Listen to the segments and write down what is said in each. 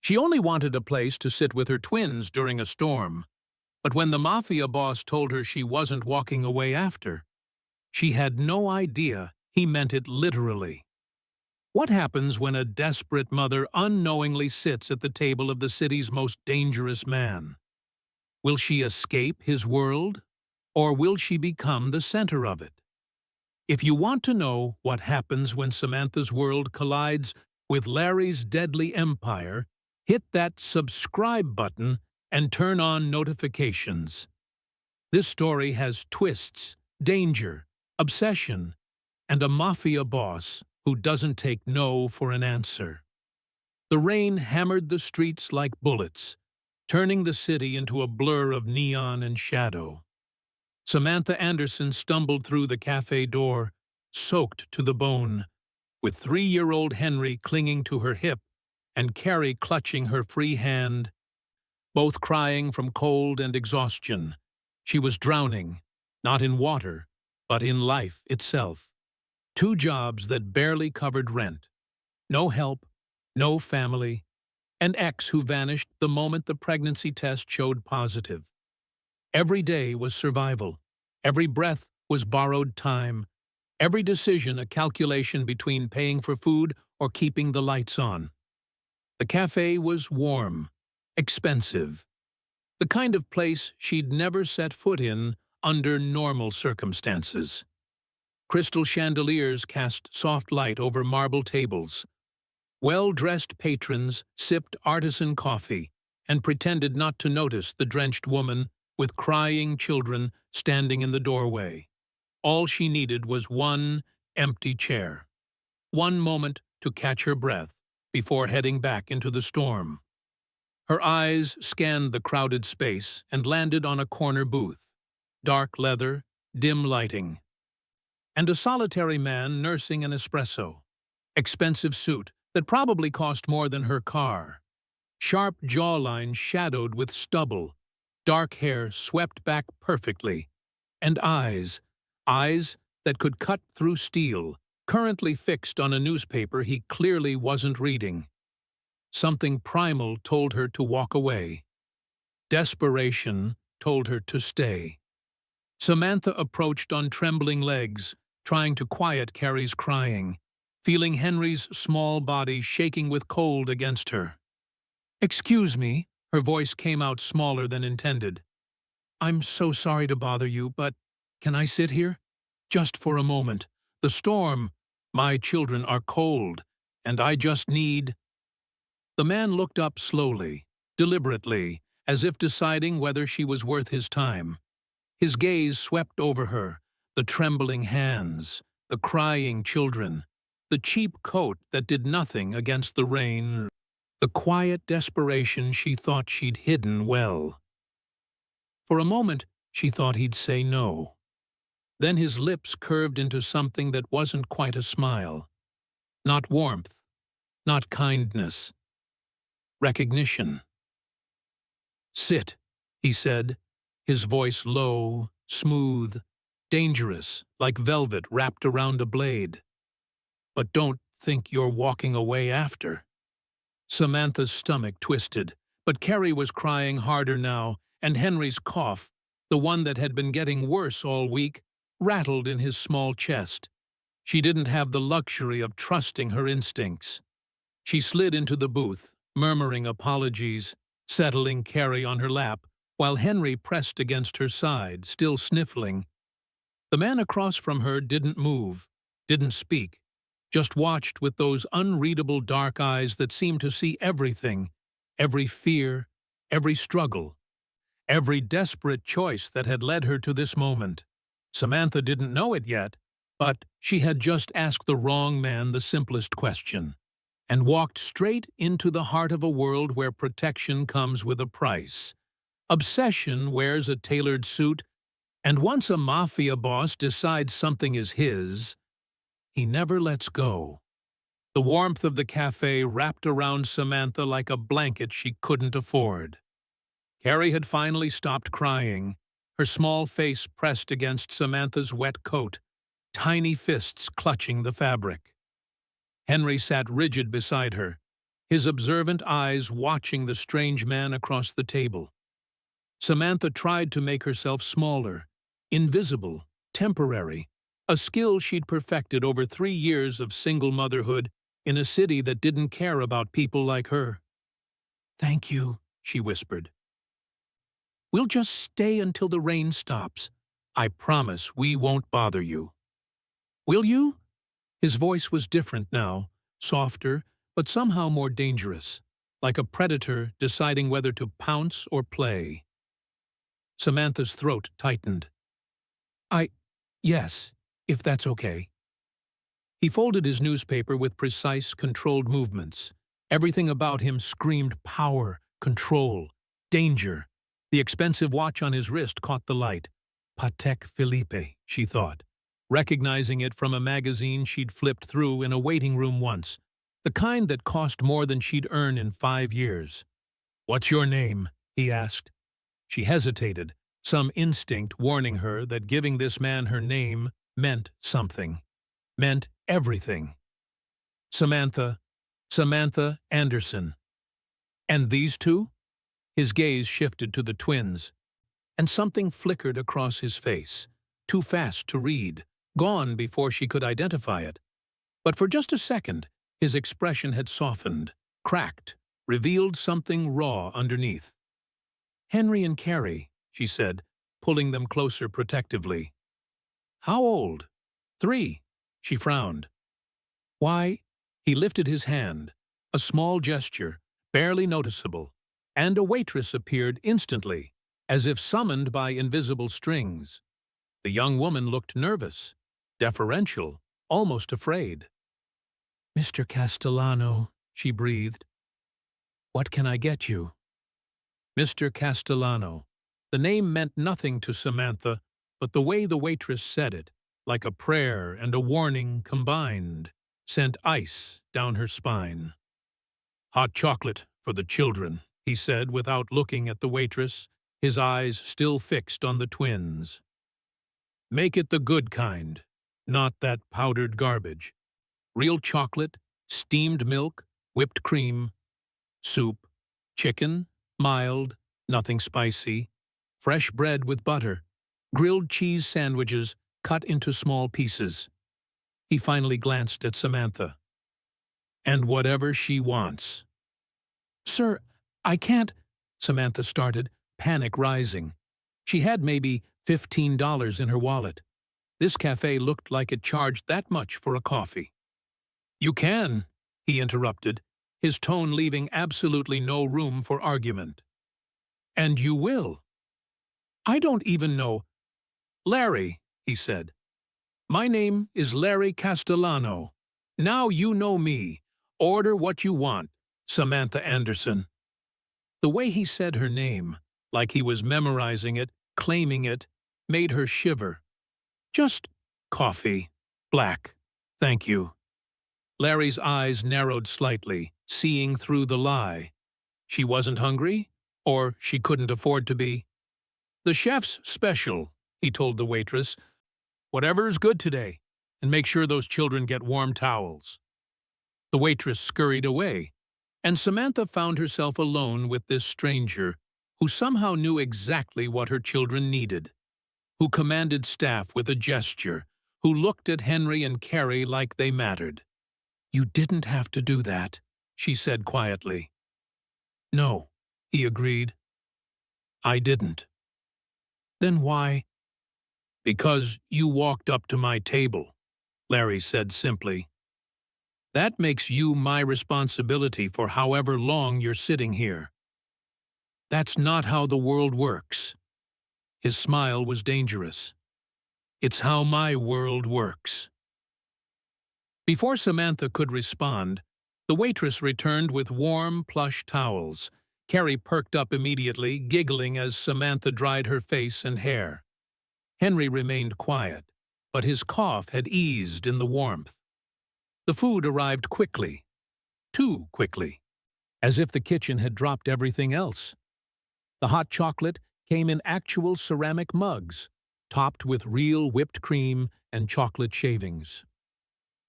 She only wanted a place to sit with her twins during a storm. But when the mafia boss told her she wasn't walking away after, she had no idea he meant it literally. What happens when a desperate mother unknowingly sits at the table of the city's most dangerous man? Will she escape his world, or will she become the center of it? If you want to know what happens when Samantha's world collides with Larry's deadly empire, hit that subscribe button and turn on notifications. This story has twists, danger, obsession, and a mafia boss who doesn't take no for an answer. The rain hammered the streets like bullets, turning the city into a blur of neon and shadow. Samantha Anderson stumbled through the cafe door, soaked to the bone, with 3-year-old Henry clinging to her hip and Carrie clutching her free hand, both crying from cold and exhaustion. She was drowning, not in water, but in life itself. 2 jobs that barely covered rent. No help, no family, an ex who vanished the moment the pregnancy test showed positive. Every day was survival. Every breath was borrowed time. Every decision a calculation between paying for food or keeping the lights on. The cafe was warm, expensive. The kind of place she'd never set foot in under normal circumstances. Crystal chandeliers cast soft light over marble tables. Well-dressed patrons sipped artisan coffee and pretended not to notice the drenched woman with crying children standing in the doorway. All she needed was one empty chair, one moment to catch her breath before heading back into the storm. Her eyes scanned the crowded space and landed on a corner booth, dark leather, dim lighting, and a solitary man nursing an espresso. Expensive suit that probably cost more than her car. Sharp jawline shadowed with stubble, dark hair swept back perfectly, and eyes that could cut through steel, currently fixed on a newspaper he clearly wasn't reading. Something primal told her to walk away. Desperation told her to stay. Samantha approached on trembling legs, trying to quiet Carrie's crying, feeling Henry's small body shaking with cold against her. "Excuse me," her voice came out smaller than intended. "I'm so sorry to bother you, but can I sit here? Just for a moment. The storm. My children are cold, and I just need—" The man looked up slowly, deliberately, as if deciding whether she was worth his time. His gaze swept over her, the trembling hands, the crying children, the cheap coat that did nothing against the rain, the quiet desperation she thought she'd hidden well. For a moment, she thought he'd say no. Then his lips curved into something that wasn't quite a smile. Not warmth, not kindness. Recognition. "Sit," he said, his voice low, smooth, dangerous, like velvet wrapped around a blade. "But don't think you're walking away after." Samantha's stomach twisted, but Carrie was crying harder now, and Henry's cough, the one that had been getting worse all week, rattled in his small chest. She didn't have the luxury of trusting her instincts. She slid into the booth, murmuring apologies, settling Carrie on her lap, while Henry pressed against her side, still sniffling. The man across from her didn't move, didn't speak, just watched with those unreadable dark eyes that seemed to see everything, every fear, every struggle, every desperate choice that had led her to this moment. Samantha didn't know it yet, but she had just asked the wrong man the simplest question, and walked straight into the heart of a world where protection comes with a price. Obsession wears a tailored suit, and once a mafia boss decides something is his, he never lets go. The warmth of the cafe wrapped around Samantha like a blanket she couldn't afford. Carrie had finally stopped crying, her small face pressed against Samantha's wet coat, tiny fists clutching the fabric. Henry sat rigid beside her, his observant eyes watching the strange man across the table. Samantha tried to make herself smaller, invisible, temporary, a skill she'd perfected over 3 years of single motherhood in a city that didn't care about people like her. "Thank you," she whispered. "We'll just stay until the rain stops. I promise we won't bother you." "Will you?" His voice was different now, softer, but somehow more dangerous, like a predator deciding whether to pounce or play. Samantha's throat tightened. Yes, if that's okay." He folded his newspaper with precise, controlled movements. Everything about him screamed power, control, danger. The expensive watch on his wrist caught the light. Patek Philippe, she thought, recognizing it from a magazine she'd flipped through in a waiting room once, the kind that cost more than she'd earn in 5 years. "What's your name?" he asked. She hesitated, some instinct warning her that giving this man her name meant something, meant everything. Samantha Anderson. "And these two?" His gaze shifted to the twins, and something flickered across his face, too fast to read, gone before she could identify it. But for just a second, his expression had softened, cracked, revealed something raw underneath. "Henry and Carrie," she said, pulling them closer protectively. "How old?" 3, she frowned. "Why?" He lifted his hand, a small gesture, barely noticeable, and a waitress appeared instantly, as if summoned by invisible strings. The young woman looked nervous, deferential, almost afraid. "Mr. Castellano," she breathed. "What can I get you?" Mr. Castellano. The name meant nothing to Samantha, but the way the waitress said it, like a prayer and a warning combined, sent ice down her spine. "Hot chocolate for the children," he said without looking at the waitress, his eyes still fixed on the twins. "Make it the good kind, not that powdered garbage. Real chocolate, steamed milk, whipped cream, soup, chicken, mild, nothing spicy, fresh bread with butter, grilled cheese sandwiches cut into small pieces." He finally glanced at Samantha. "And whatever she wants." "Sir, I can't," Samantha started, panic rising. She had maybe $15 in her wallet. This cafe looked like it charged that much for a coffee. "You can," he interrupted, his tone leaving absolutely no room for argument. "And you will." "I don't even know." "Larry," he said. "My name is Larry Castellano. Now you know me. Order what you want, Samantha Anderson." The way he said her name, like he was memorizing it, claiming it, made her shiver. "Just coffee. Black. Thank you." Larry's eyes narrowed slightly, seeing through the lie. She wasn't hungry, or she couldn't afford to be. "The chef's special," he told the waitress. "Whatever's good today, and make sure those children get warm towels." The waitress scurried away, and Samantha found herself alone with this stranger who somehow knew exactly what her children needed, who commanded staff with a gesture, who looked at Henry and Carrie like they mattered. "You didn't have to do that," she said quietly. "No," he agreed. "I didn't." "Then why?" "Because you walked up to my table," Larry said simply. "That makes you my responsibility for however long you're sitting here." "That's not how the world works." His smile was dangerous. "It's how my world works." Before Samantha could respond, the waitress returned with warm, plush towels. Carrie perked up immediately, giggling as Samantha dried her face and hair. Henry remained quiet, but his cough had eased in the warmth. The food arrived quickly, too quickly, as if the kitchen had dropped everything else. The hot chocolate came in actual ceramic mugs, topped with real whipped cream and chocolate shavings.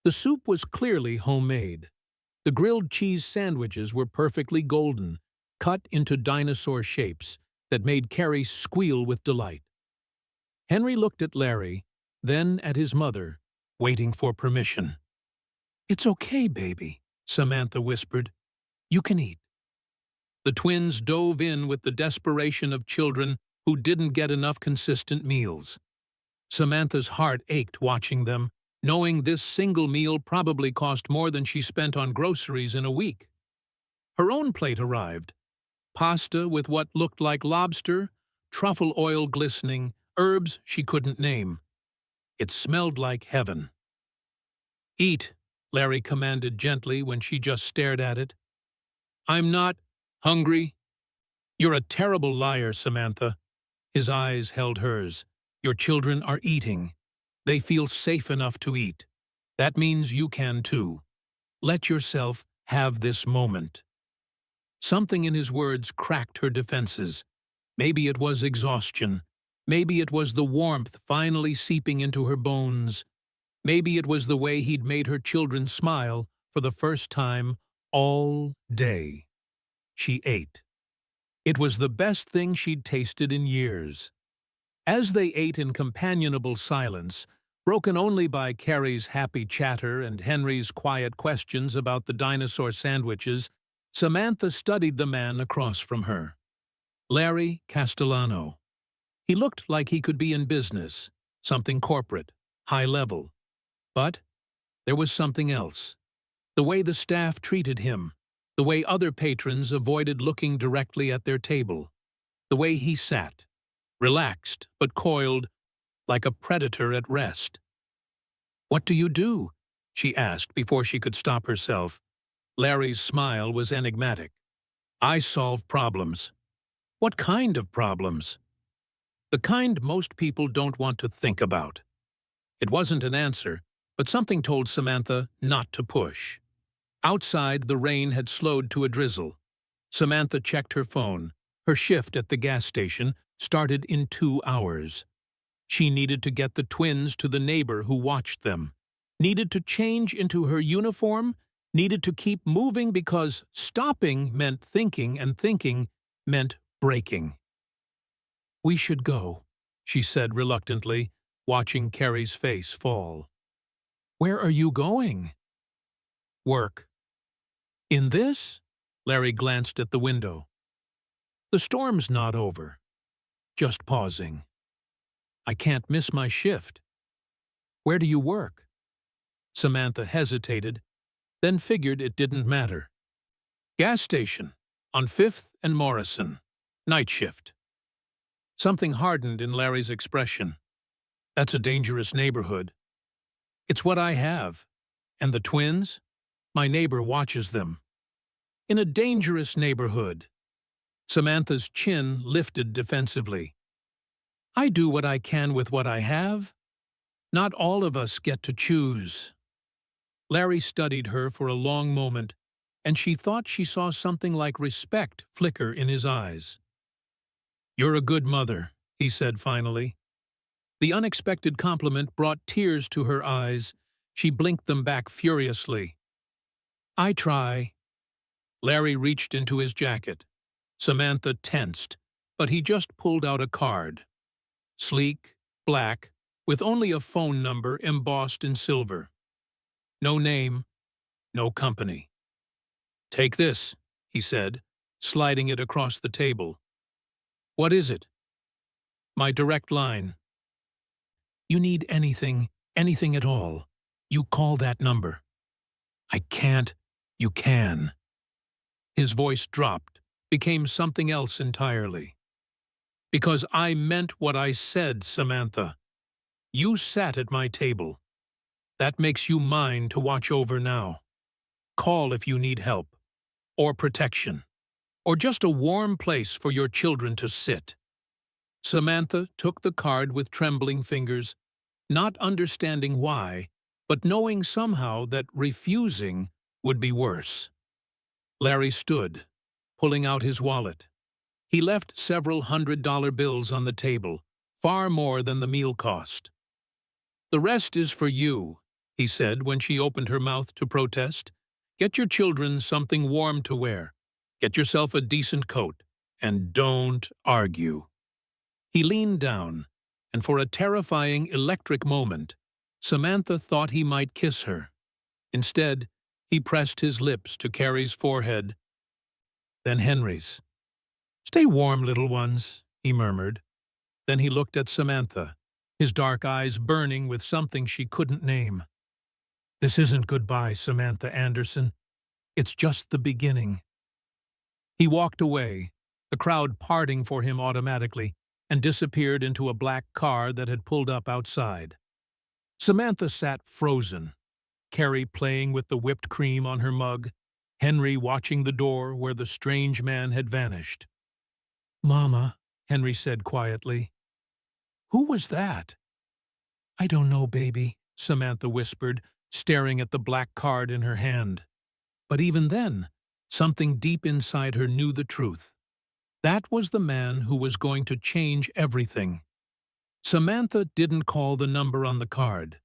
The soup was clearly homemade. The grilled cheese sandwiches were perfectly golden, cut into dinosaur shapes that made Carrie squeal with delight. Henry looked at Larry, then at his mother, waiting for permission. "It's okay, baby," Samantha whispered. "You can eat." The twins dove in with the desperation of children who didn't get enough consistent meals. Samantha's heart ached watching them, knowing this single meal probably cost more than she spent on groceries in a week. Her own plate arrived. Pasta with what looked like lobster, truffle oil glistening, herbs she couldn't name. It smelled like heaven. "Eat," Larry commanded gently when she just stared at it. "I'm not hungry." "You're a terrible liar, Samantha." His eyes held hers. "Your children are eating. They feel safe enough to eat. That means you can too. Let yourself have this moment." Something in his words cracked her defenses. Maybe it was exhaustion. Maybe it was the warmth finally seeping into her bones. Maybe it was the way he'd made her children smile for the first time all day. She ate. It was the best thing she'd tasted in years. As they ate in companionable silence, broken only by Carrie's happy chatter and Henry's quiet questions about the dinosaur sandwiches, Samantha studied the man across from her. Larry Castellano. He looked like he could be in business, something corporate, high level. But there was something else. The way the staff treated him, the way other patrons avoided looking directly at their table, the way he sat, relaxed but coiled, like a predator at rest. "What do you do?" she asked before she could stop herself. Larry's smile was enigmatic. "I solve problems." "What kind of problems?" "The kind most people don't want to think about." It wasn't an answer, but something told Samantha not to push. Outside, the rain had slowed to a drizzle. Samantha checked her phone. Her shift at the gas station started in 2 hours. She needed to get the twins to the neighbor who watched them, needed to change into her uniform, needed to keep moving because stopping meant thinking and thinking meant breaking. "We should go," she said reluctantly, watching Carrie's face fall. "Where are you going?" "Work." "In this?" Larry glanced at the window. "The storm's not over. Just pausing. I can't miss my shift." "Where do you work?" Samantha hesitated, then figured it didn't matter. "Gas station, on 5th and Morrison. Night shift." Something hardened in Larry's expression. "That's a dangerous neighborhood." "It's what I have. And the twins? My neighbor watches them." "In a dangerous neighborhood." Samantha's chin lifted defensively. "I do what I can with what I have. Not all of us get to choose." Larry studied her for a long moment, and she thought she saw something like respect flicker in his eyes. "You're a good mother," he said finally. The unexpected compliment brought tears to her eyes. She blinked them back furiously. "I try." Larry reached into his jacket. Samantha tensed, but he just pulled out a card. Sleek, black, with only a phone number embossed in silver. No name, no company. "Take this," he said, sliding it across the table. "What is it?" "My direct line." "You need anything at all, you call that number." "I can't. You can." His voice dropped, became something else entirely. "Because I meant what I said, Samantha. You sat at my table. That makes you mine to watch over now. Call if you need help, or protection, or just a warm place for your children to sit." Samantha took the card with trembling fingers, not understanding why, but knowing somehow that refusing would be worse. Larry stood, pulling out his wallet. He left several $100 bills on the table, far more than the meal cost. "The rest is for you," he said when she opened her mouth to protest. Get your children something warm to wear. Get yourself a decent coat. And don't argue. He leaned down, and for a terrifying electric moment, Samantha thought he might kiss her. Instead, he pressed his lips to Carrie's forehead, then Henry's. "Stay warm, little ones," he murmured. Then he looked at Samantha, his dark eyes burning with something she couldn't name. "This isn't goodbye, Samantha Anderson. It's just the beginning." He walked away, the crowd parting for him automatically, and disappeared into a black car that had pulled up outside. Samantha sat frozen, Carrie playing with the whipped cream on her mug, Henry watching the door where the strange man had vanished. "Mama," Henry said quietly. "Who was that?" "I don't know, baby," Samantha whispered, staring at the black card in her hand. But even then, something deep inside her knew the truth. That was the man who was going to change everything. Samantha didn't call the number on the card.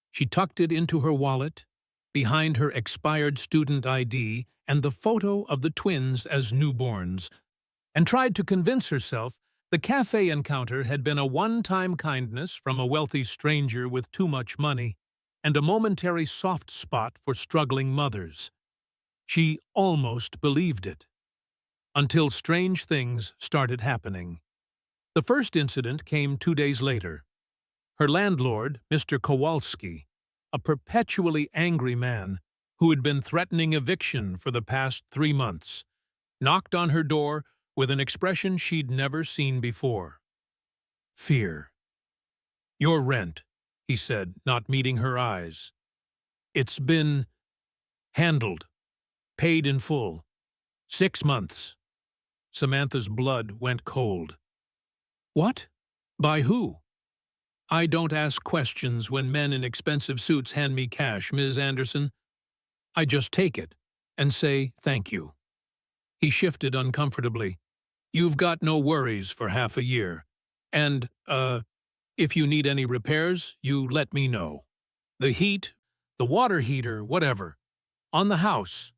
She tucked it into her wallet, behind her expired student ID and the photo of the twins as newborns, and tried to convince herself the cafe encounter had been a one-time kindness from a wealthy stranger with too much money and a momentary soft spot for struggling mothers. She almost believed it. Until strange things started happening. The first incident came 2 days later. Her landlord, Mr. Kowalski, a perpetually angry man who had been threatening eviction for the past 3 months, knocked on her door with an expression she'd never seen before. Fear. "Your rent," he said, not meeting her eyes. "It's been handled. Paid in full. 6 months." Samantha's blood went cold. "What? By who?" "I don't ask questions when men in expensive suits hand me cash, Ms. Anderson. I just take it and say thank you." He shifted uncomfortably. "You've got no worries for half a year. And, if you need any repairs, you let me know. The heat, the water heater, whatever. On the house."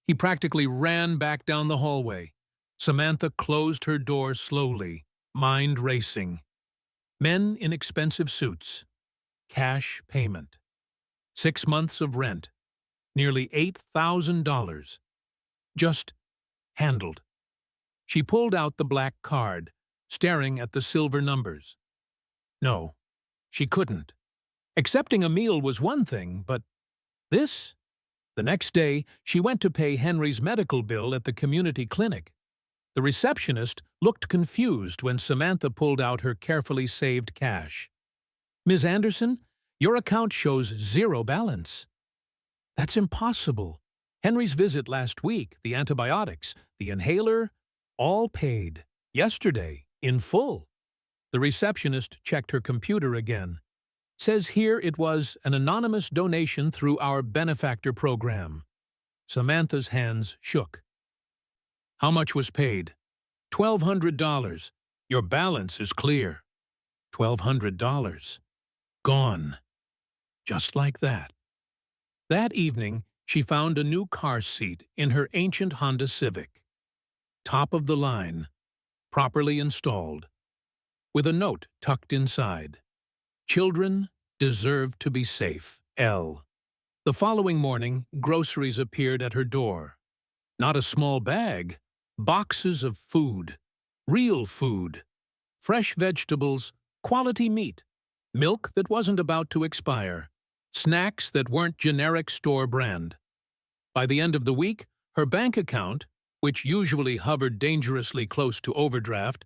He practically ran back down the hallway. Samantha closed her door slowly, mind racing. Men in expensive suits. Cash payment. 6 months of rent. Nearly $8,000. Just handled. She pulled out the black card, staring at the silver numbers. No, she couldn't. Accepting a meal was one thing, but this? The next day, she went to pay Henry's medical bill at the community clinic. The receptionist looked confused when Samantha pulled out her carefully saved cash. "Ms. Anderson, your account shows 0 balance." "That's impossible. Henry's visit last week, the antibiotics, the inhaler, all paid. Yesterday, in full." The receptionist checked her computer again. "Says here it was an anonymous donation through our benefactor program." Samantha's hands shook. "How much was paid?" $1,200. Your balance is clear." $1,200. Gone. Just like that. That evening, she found a new car seat in her ancient Honda Civic. Top of the line, properly installed, with a note tucked inside. "Children deserve to be safe, L." The following morning, groceries appeared at her door. Not a small bag. Boxes of food. Real food. Fresh vegetables, quality meat. Milk that wasn't about to expire. Snacks that weren't generic store brand. By the end of the week, her bank account, which usually hovered dangerously close to overdraft,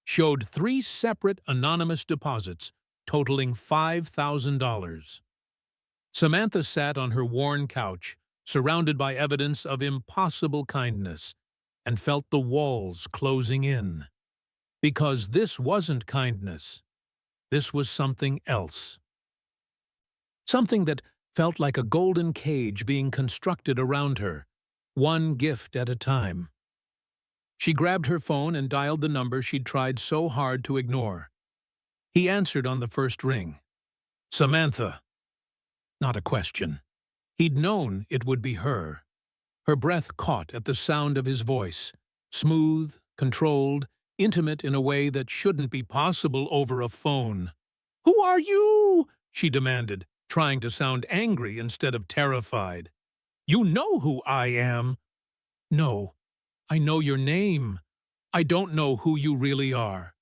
showed 3 separate anonymous deposits totaling $5,000. Samantha sat on her worn couch, surrounded by evidence of impossible kindness, and felt the walls closing in. Because this wasn't kindness. This was something else. Something that felt like a golden cage being constructed around her, one gift at a time. She grabbed her phone and dialed the number she'd tried so hard to ignore. He answered on the first ring. "Samantha." Not a question. He'd known it would be her. Her breath caught at the sound of his voice, smooth, controlled, intimate in a way that shouldn't be possible over a phone. "Who are you?" she demanded, trying to sound angry instead of terrified. "You know who I am." "No, I know your name. I don't know who you really are.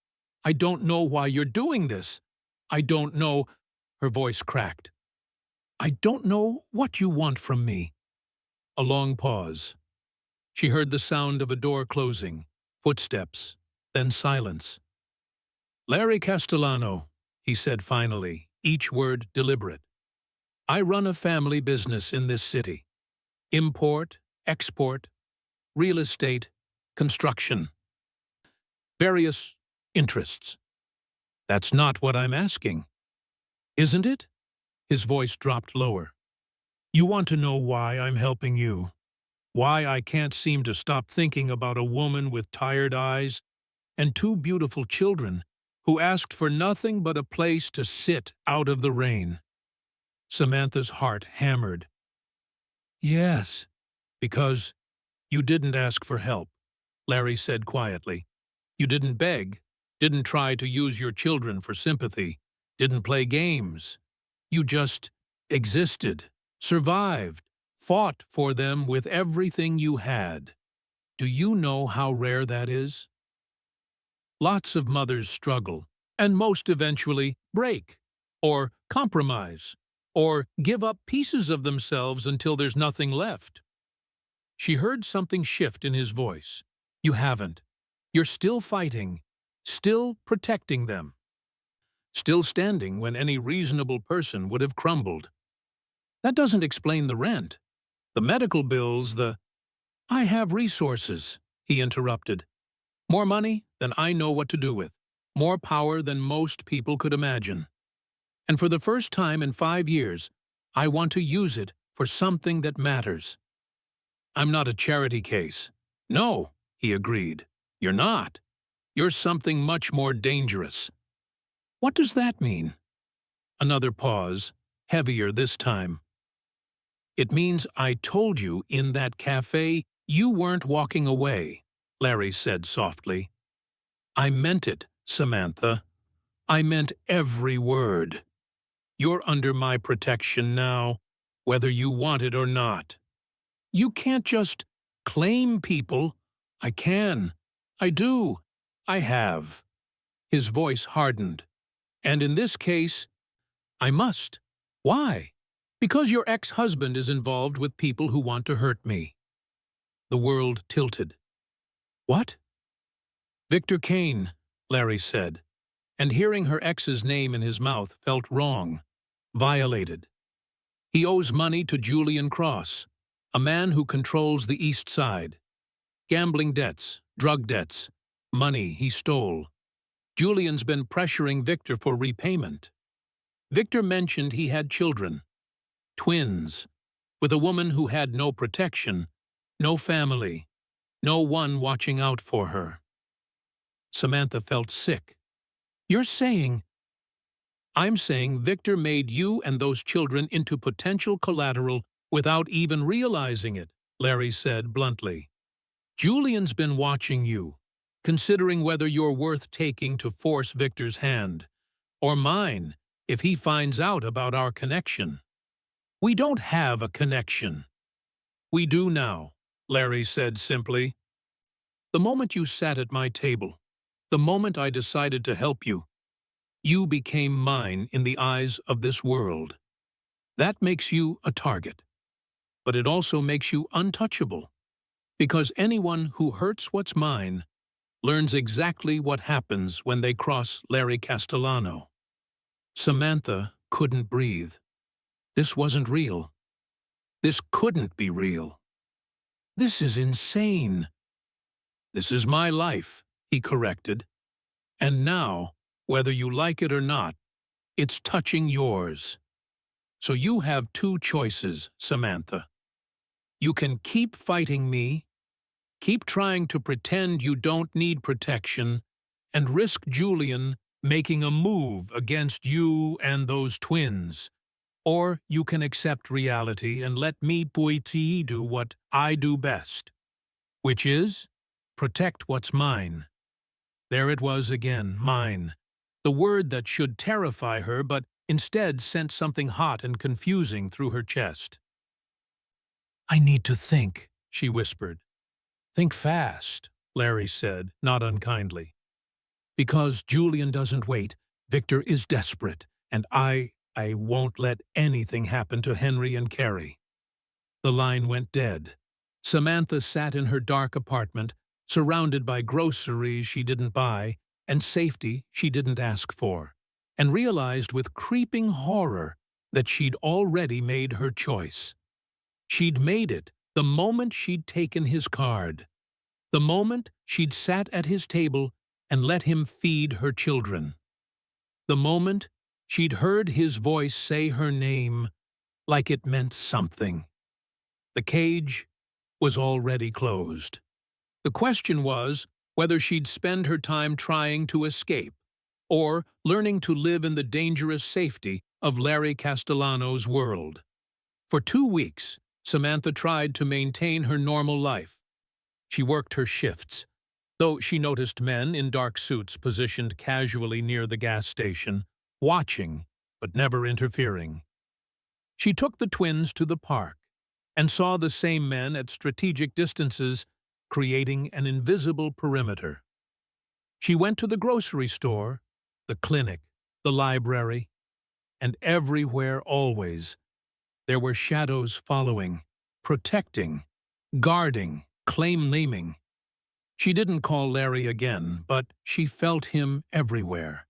I don't know why you're doing this. I don't know—" Her voice cracked. "I don't know what you want from me." A long pause. She heard the sound of a door closing, footsteps, then silence. "Larry Castellano," he said finally, each word deliberate. "I run a family business in this city. Import, export, real estate, construction. Various interests. That's not what I'm asking. Isn't it?" His voice dropped lower. "You want to know why I'm helping you? Why I can't seem to stop thinking about a woman with tired eyes and two beautiful children who asked for nothing but a place to sit out of the rain?" Samantha's heart hammered. "Yes, because you didn't ask for help," Larry said quietly. "You didn't beg, didn't try to use your children for sympathy, didn't play games. You just existed, survived, fought for them with everything you had. Do you know how rare that is? Lots of mothers struggle, and most eventually break, or compromise, or give up pieces of themselves until there's nothing left." She heard something shift in his voice. "You haven't. You're still fighting, still protecting them, still standing when any reasonable person would have crumbled. That doesn't explain the rent, the medical bills, the—" "I have resources," he interrupted. "More money than I know what to do with, more power than most people could imagine. And for the first time in 5 years, I want to use it for something that matters. I'm not a charity case." "No," he agreed. "You're not. You're something much more dangerous." "What does that mean?" Another pause, heavier this time. "It means I told you in that cafe you weren't walking away," Larry said softly. "I meant it, Samantha. I meant every word. You're under my protection now, whether you want it or not. You can't just claim people." "I can. I do. I have." His voice hardened. "And in this case, I must." "Why?" "Because your ex-husband is involved with people who want to hurt me." The world tilted. "What?" "Victor Kane," Larry said, and hearing her ex's name in his mouth felt wrong, violated. "He owes money to Julian Cross, a man who controls the East Side. Gambling debts, drug debts, money he stole. Julian's been pressuring Victor for repayment. Victor mentioned he had children, twins, with a woman who had no protection, no family, no one watching out for her." Samantha felt sick. "You're saying—" "I'm saying Victor made you and those children into potential collateral without even realizing it," Larry said bluntly. "Julian's been watching you, considering whether you're worth taking to force Victor's hand, or mine if he finds out about our connection." "We don't have a connection." "We do now," Larry said simply. "The moment you sat at my table, the moment I decided to help you, you became mine in the eyes of this world. That makes you a target. But it also makes you untouchable, because anyone who hurts what's mine learns exactly what happens when they cross Larry Castellano." Samantha couldn't breathe. This wasn't real. This couldn't be real. "This is insane." "This is my life," he corrected. "And now, whether you like it or not, it's touching yours. So you have two choices, Samantha. You can keep fighting me, keep trying to pretend you don't need protection, and risk Julian making a move against you and those twins. Or you can accept reality and let me Puiti do what I do best, which is protect what's mine. There it was again, mine. The word that should terrify her, but instead sent something hot and confusing through her chest. I need to think, she whispered. Think fast, Larry said, not unkindly. Because Julian doesn't wait, Victor is desperate, and I won't let anything happen to Henry and Carrie. The line went dead. Samantha sat in her dark apartment, surrounded by groceries she didn't buy and safety she didn't ask for, and realized with creeping horror that she'd already made her choice. She'd made it the moment she'd taken his card, the moment she'd sat at his table and let him feed her children, the moment she'd heard his voice say her name like it meant something. The cage was already closed. The question was whether she'd spend her time trying to escape or learning to live in the dangerous safety of Larry Castellano's world. For 2 weeks, Samantha tried to maintain her normal life. She worked her shifts, though she noticed men in dark suits positioned casually near the gas station, watching but never interfering. She took the twins to the park and saw the same men at strategic distances, creating an invisible perimeter. She went to the grocery store, the clinic, the library, and everywhere always there were shadows following, protecting, guarding, claiming. She didn't call Larry again, but she felt him everywhere,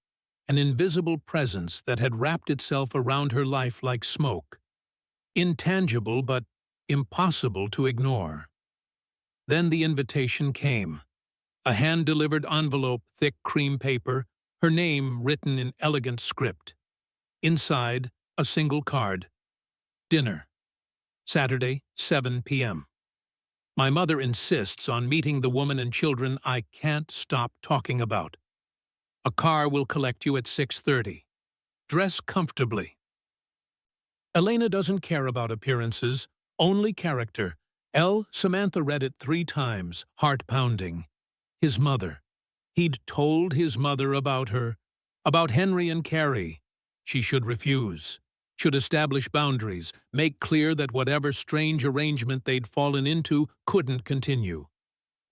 an invisible presence that had wrapped itself around her life like smoke, intangible but impossible to ignore. Then the invitation came, a hand-delivered envelope, thick cream paper, her name written in elegant script. Inside, a single card. Dinner. Saturday, 7 p.m. My mother insists on meeting the woman and children I can't stop talking about. A car will collect you at 6:30. Dress comfortably. Elena doesn't care about appearances, only character. Samantha read it 3 times, heart pounding. His mother. He'd told his mother about her, about Henry and Carrie. She should refuse, should establish boundaries, make clear that whatever strange arrangement they'd fallen into couldn't continue.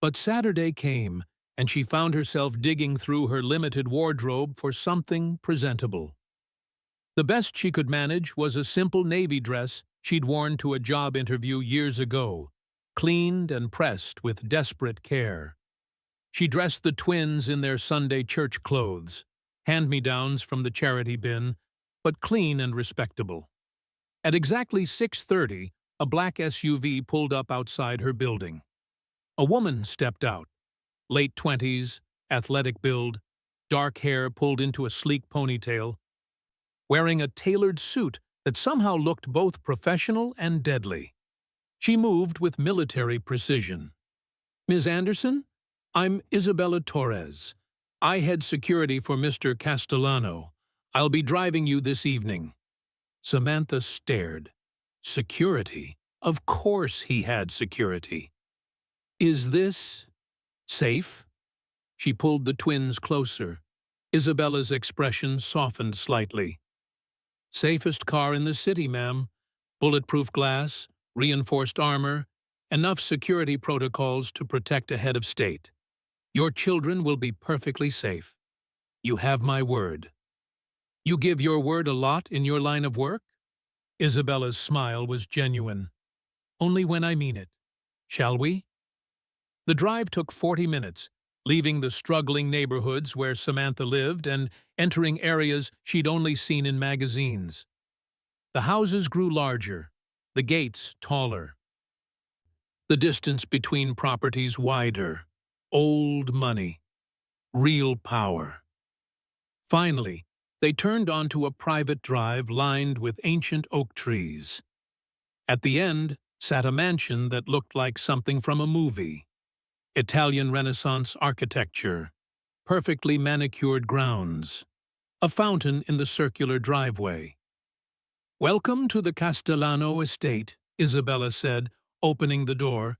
But Saturday came, and she found herself digging through her limited wardrobe for something presentable. The best she could manage was a simple navy dress she'd worn to a job interview years ago, cleaned and pressed with desperate care. She dressed the twins in their Sunday church clothes, hand-me-downs from the charity bin, but clean and respectable. At exactly 6:30, a black SUV pulled up outside her building. A woman stepped out, late 20s, athletic build, dark hair pulled into a sleek ponytail, wearing a tailored suit that somehow looked both professional and deadly. She moved with military precision. Ms. Anderson, I'm Isabella Torres. I head security for Mr. Castellano. I'll be driving you this evening. Samantha stared. Security? Of course he had security. Is this safe? She pulled the twins closer. Isabella's expression softened slightly. Safest car in the city, ma'am. Bulletproof glass, reinforced armor, enough security protocols to protect a head of state. Your children will be perfectly safe. You have my word. You give your word a lot in your line of work? Isabella's smile was genuine. Only when I mean it. Shall we? The drive took 40 minutes, leaving the struggling neighborhoods where Samantha lived and entering areas she'd only seen in magazines. The houses grew larger, the gates taller. The distance between properties wider. Old money. Real power. Finally, they turned onto a private drive lined with ancient oak trees. At the end sat a mansion that looked like something from a movie. Italian Renaissance architecture, perfectly manicured grounds, a fountain in the circular driveway. "Welcome to the Castellano estate," Isabella said, opening the door.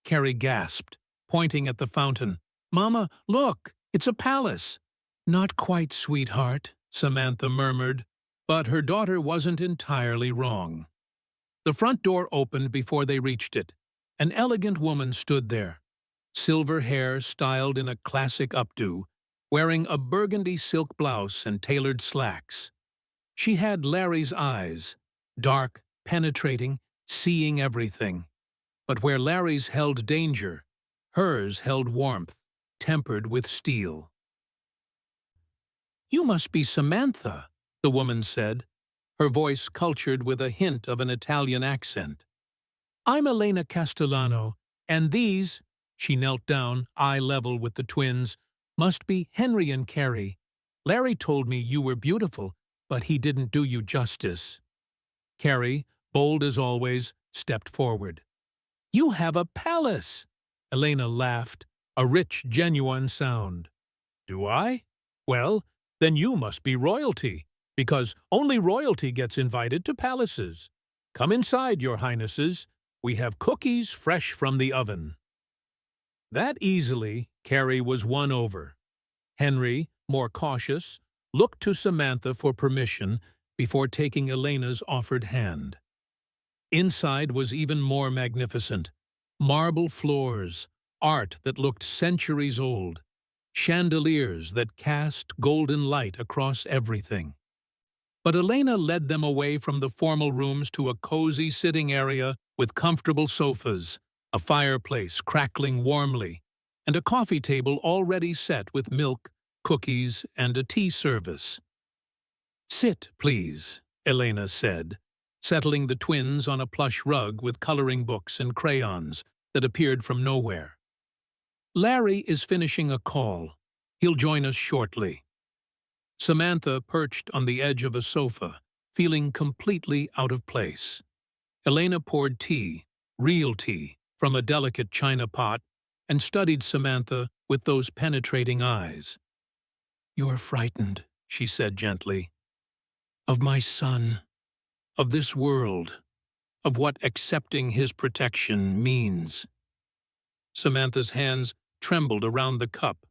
Carrie gasped, pointing at the fountain. "Mama, look! It's a palace!" "Not quite, sweetheart," Samantha murmured, but her daughter wasn't entirely wrong. The front door opened before they reached it. An elegant woman stood there, silver hair styled in a classic updo, wearing a burgundy silk blouse and tailored slacks. She had Larry's eyes, dark, penetrating, seeing everything. But where Larry's held danger, hers held warmth, tempered with steel. "You must be Samantha," the woman said, her voice cultured with a hint of an Italian accent. "I'm Elena Castellano, and these," she knelt down, eye level with the twins, "must be Henry and Carrie. Larry told me you were beautiful, but he didn't do you justice." Carrie, bold as always, stepped forward. "You have a palace!" Elena laughed, a rich, genuine sound. "Do I? Well, then you must be royalty, because only royalty gets invited to palaces. Come inside, your highnesses. We have cookies fresh from the oven." That easily, Carrie was won over. Henry, more cautious, looked to Samantha for permission before taking Elena's offered hand. Inside was even more magnificent. Marble floors, art that looked centuries old, chandeliers that cast golden light across everything. But Elena led them away from the formal rooms to a cozy sitting area with comfortable sofas, a fireplace crackling warmly, and a coffee table already set with milk, cookies, and a tea service. "Sit, please," Elena said, settling the twins on a plush rug with coloring books and crayons that appeared from nowhere. "Larry is finishing a call. He'll join us shortly." Samantha perched on the edge of a sofa, feeling completely out of place. Elena poured tea, real tea, from a delicate china pot and studied Samantha with those penetrating eyes. "You're frightened," she said gently. "Of my son, of this world, of what accepting his protection means." Samantha's hands trembled around the cup.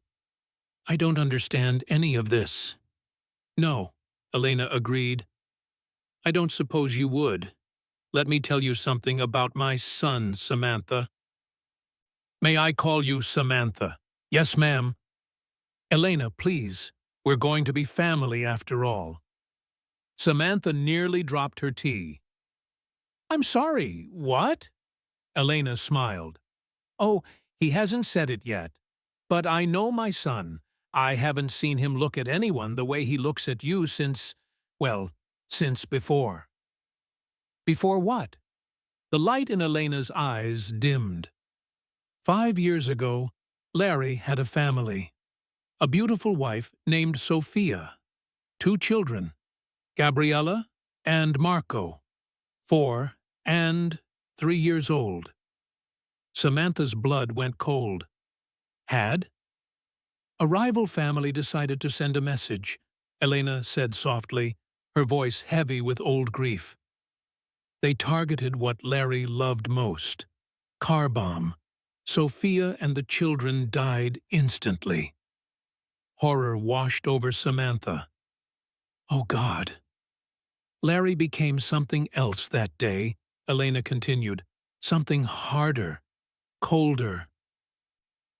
"I don't understand any of this." "No," Elena agreed. "I don't suppose you would. Let me tell you something about my son, Samantha." "May I call you Samantha?" "Yes, ma'am." "Elena, please. We're going to be family after all." Samantha nearly dropped her tea. "I'm sorry, what?" Elena smiled. "Oh, he hasn't said it yet. But I know my son. I haven't seen him look at anyone the way he looks at you since, well, since before." "Before what?" The light in Elena's eyes dimmed. 5 years ago, Larry had a family. A beautiful wife named Sophia. 2 children, Gabriella and Marco, 4 and 3 years old. Samantha's blood went cold. Had? A rival family decided to send a message, Elena said softly, her voice heavy with old grief. They targeted what Larry loved most. Car bomb. Sophia and the children died instantly. Horror washed over Samantha. Oh God. Larry became something else that day, Elena continued. Something harder, colder.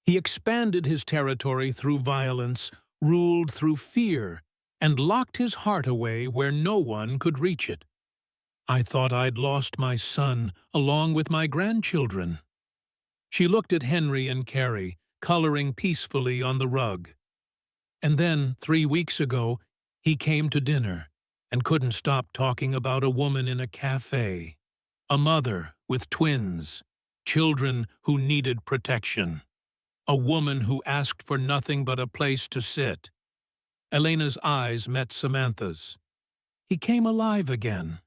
He expanded his territory through violence, ruled through fear, and locked his heart away where no one could reach it. I thought I'd lost my son along with my grandchildren. She looked at Henry and Carrie, coloring peacefully on the rug. And then, 3 weeks ago, he came to dinner and couldn't stop talking about a woman in a cafe, a mother with twins, children who needed protection, a woman who asked for nothing but a place to sit. Elena's eyes met Samantha's. He came alive again.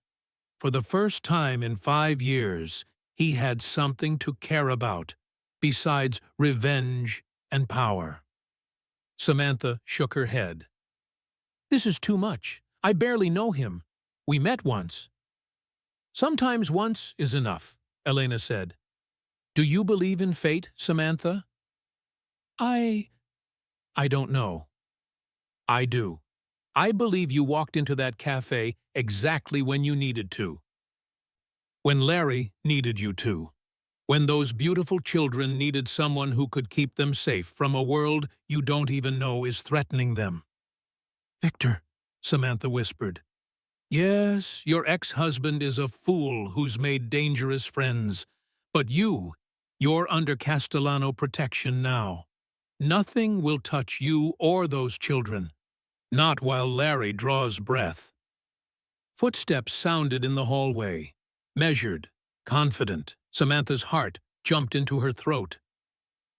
For the first time in 5 years, he had something to care about, besides revenge and power. Samantha shook her head. This is too much. I barely know him. We met once. Sometimes once is enough, Elena said. Do you believe in fate, Samantha? I don't know. I do. I believe you walked into that cafe exactly when you needed to. When Larry needed you to. When those beautiful children needed someone who could keep them safe from a world you don't even know is threatening them. Victor, Samantha whispered. Yes, your ex-husband is a fool who's made dangerous friends. But you're under Castellano protection now. Nothing will touch you or those children. Not while Larry draws breath. Footsteps sounded in the hallway. Measured, confident, Samantha's heart jumped into her throat.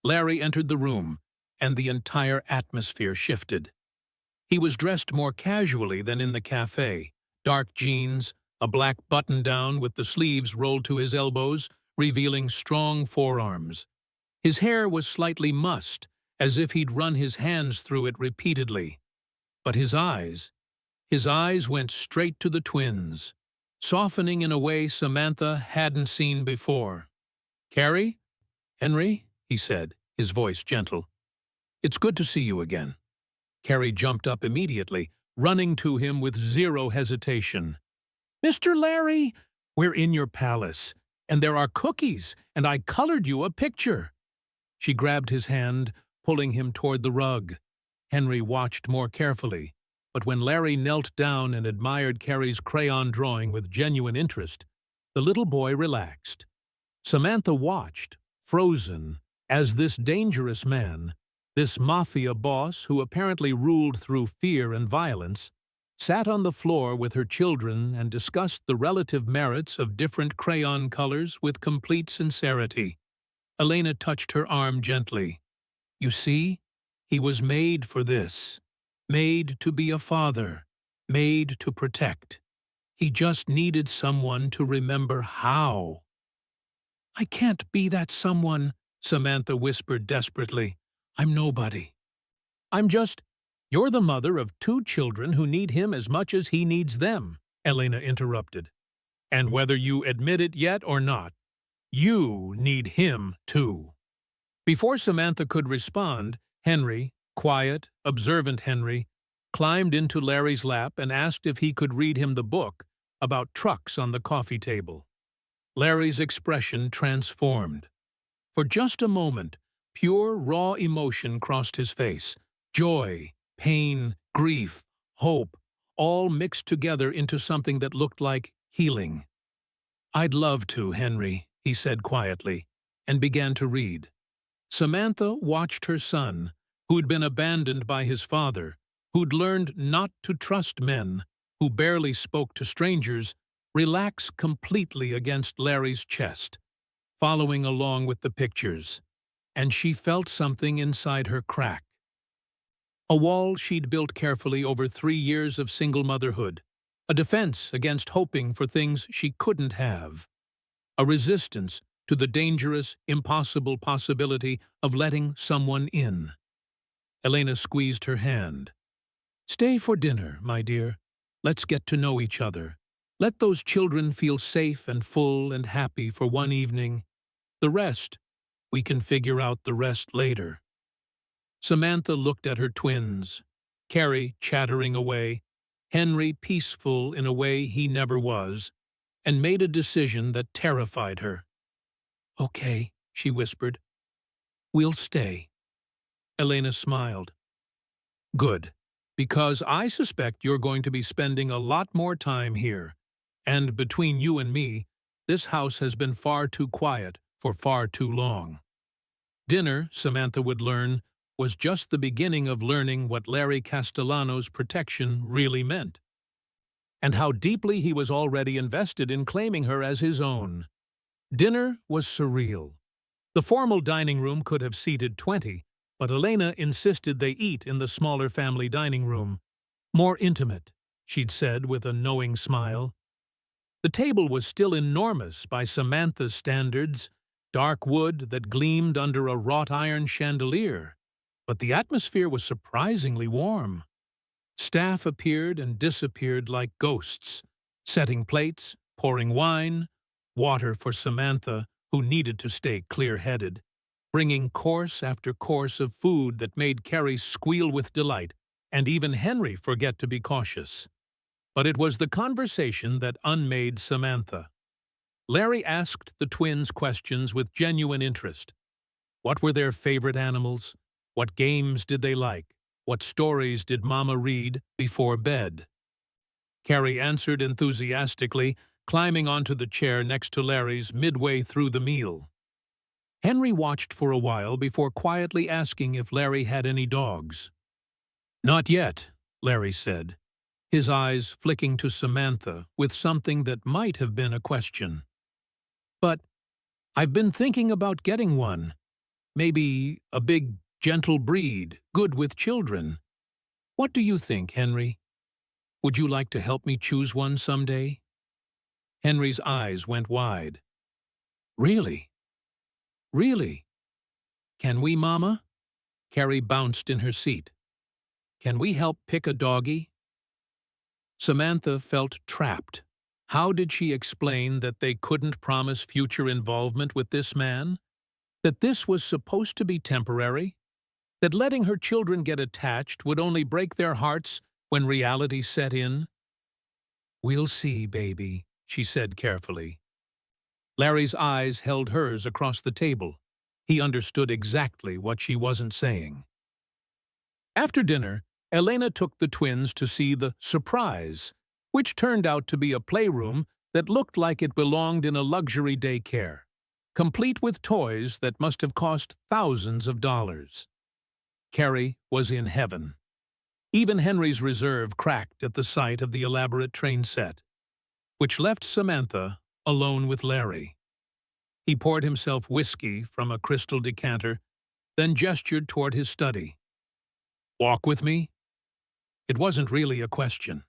Larry entered the room, and the entire atmosphere shifted. He was dressed more casually than in the cafe. Dark jeans, a black button-down with the sleeves rolled to his elbows, revealing strong forearms. His hair was slightly mussed, as if he'd run his hands through it repeatedly. But his eyes went straight to the twins, softening in a way Samantha hadn't seen before. Carrie? Henry? He said, his voice gentle. It's good to see you again. Carrie jumped up immediately, running to him with zero hesitation. Mr. Larry, we're in your palace, and there are cookies, and I colored you a picture. She grabbed his hand, pulling him toward the rug. Henry watched more carefully, but when Larry knelt down and admired Carrie's crayon drawing with genuine interest, the little boy relaxed. Samantha watched, frozen, as this dangerous man, this mafia boss who apparently ruled through fear and violence, sat on the floor with her children and discussed the relative merits of different crayon colors with complete sincerity. Elena touched her arm gently. You see, he was made for this. Made to be a father. Made to protect. He just needed someone to remember how. I can't be that someone, Samantha whispered desperately. I'm nobody. You're the mother of 2 children who need him as much as he needs them, Elena interrupted. And whether you admit it yet or not, you need him too. Before Samantha could respond, Henry, quiet, observant Henry, climbed into Larry's lap and asked if he could read him the book about trucks on the coffee table. Larry's expression transformed. For just a moment, pure, raw emotion crossed his face. Joy, pain, grief, hope, all mixed together into something that looked like healing. I'd love to, Henry, he said quietly, and began to read. Samantha watched her son, who'd been abandoned by his father, who'd learned not to trust men, who barely spoke to strangers, relax completely against Larry's chest, following along with the pictures. And she felt something inside her crack. A wall she'd built carefully over 3 years of single motherhood, a defense against hoping for things she couldn't have, a resistance to the dangerous, impossible possibility of letting someone in. Elena squeezed her hand. Stay for dinner, my dear. Let's get to know each other. Let those children feel safe and full and happy for one evening. The rest, we can figure out the rest later. Samantha looked at her twins, Carrie chattering away, Henry peaceful in a way he never was, and made a decision that terrified her. Okay, she whispered. We'll stay. Elena smiled. Good, because I suspect you're going to be spending a lot more time here, and between you and me, this house has been far too quiet for far too long. Dinner, Samantha would learn, was just the beginning of learning what Larry Castellano's protection really meant, and how deeply he was already invested in claiming her as his own. Dinner was surreal. The formal dining room could have seated 20, but Elena insisted they eat in the smaller family dining room. More intimate, she'd said with a knowing smile. The table was still enormous by Samantha's standards, dark wood that gleamed under a wrought iron chandelier, but the atmosphere was surprisingly warm. Staff appeared and disappeared like ghosts, setting plates, pouring wine, water for Samantha, who needed to stay clear-headed, bringing course after course of food that made Carrie squeal with delight, and even Henry forget to be cautious. But it was the conversation that unmade Samantha. Larry asked the twins questions with genuine interest. What were their favorite animals? What games did they like? What stories did Mama read before bed? Carrie answered enthusiastically, climbing onto the chair next to Larry's midway through the meal. Henry watched for a while before quietly asking if Larry had any dogs. "Not yet," Larry said, his eyes flicking to Samantha with something that might have been a question. "But I've been thinking about getting one. Maybe a big, gentle breed, good with children. What do you think, Henry? Would you like to help me choose one someday?" Henry's eyes went wide. "Really? Really? Can we, Mama?" Carrie bounced in her seat. "Can we help pick a doggy?" Samantha felt trapped. How did she explain that they couldn't promise future involvement with this man? That this was supposed to be temporary? That letting her children get attached would only break their hearts when reality set in? "We'll see, baby," she said carefully. Larry's eyes held hers across the table. He understood exactly what she wasn't saying. After dinner, Elena took the twins to see the surprise, which turned out to be a playroom that looked like it belonged in a luxury daycare, complete with toys that must have cost thousands of dollars. Carrie was in heaven. Even Henry's reserve cracked at the sight of the elaborate train set, which left Samantha alone with Larry. He poured himself whiskey from a crystal decanter, then gestured toward his study. "Walk with me?" It wasn't really a question.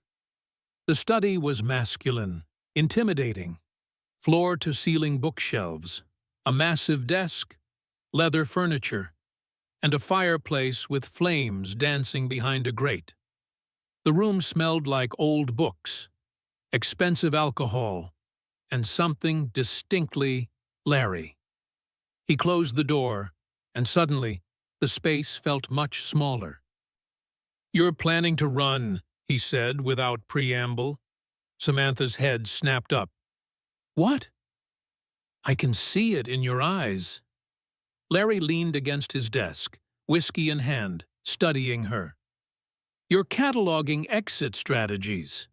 The study was masculine, intimidating. Floor-to-ceiling bookshelves, a massive desk, leather furniture, and a fireplace with flames dancing behind a grate. The room smelled like old books, expensive alcohol, and something distinctly Larry. He closed the door, and suddenly the space felt much smaller. "You're planning to run," he said without preamble. Samantha's head snapped up. "What?" "I can see it in your eyes." Larry leaned against his desk, whiskey in hand, studying her. "You're cataloging exit strategies,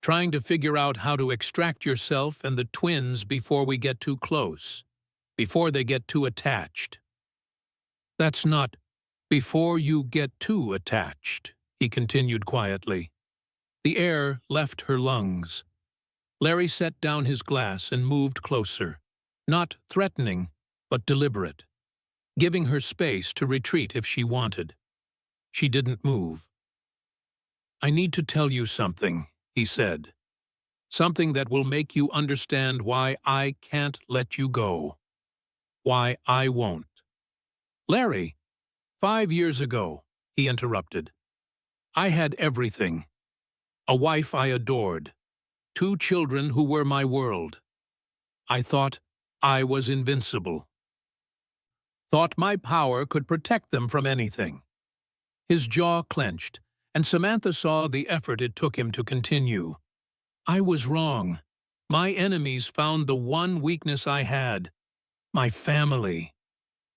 trying to figure out how to extract yourself and the twins before we get too close, before they get too attached." "That's not before you get too attached," he continued quietly. The air left her lungs. Larry set down his glass and moved closer, not threatening, but deliberate, giving her space to retreat if she wanted. She didn't move. "I need to tell you something," he said. "Something that will make you understand why I can't let you go. Why I won't." "Larry, 5 years ago," he interrupted, "I had everything. A wife I adored. 2 children who were my world. I thought I was invincible. Thought my power could protect them from anything." His jaw clenched, and Samantha saw the effort it took him to continue. "I was wrong. My enemies found the one weakness I had. My family.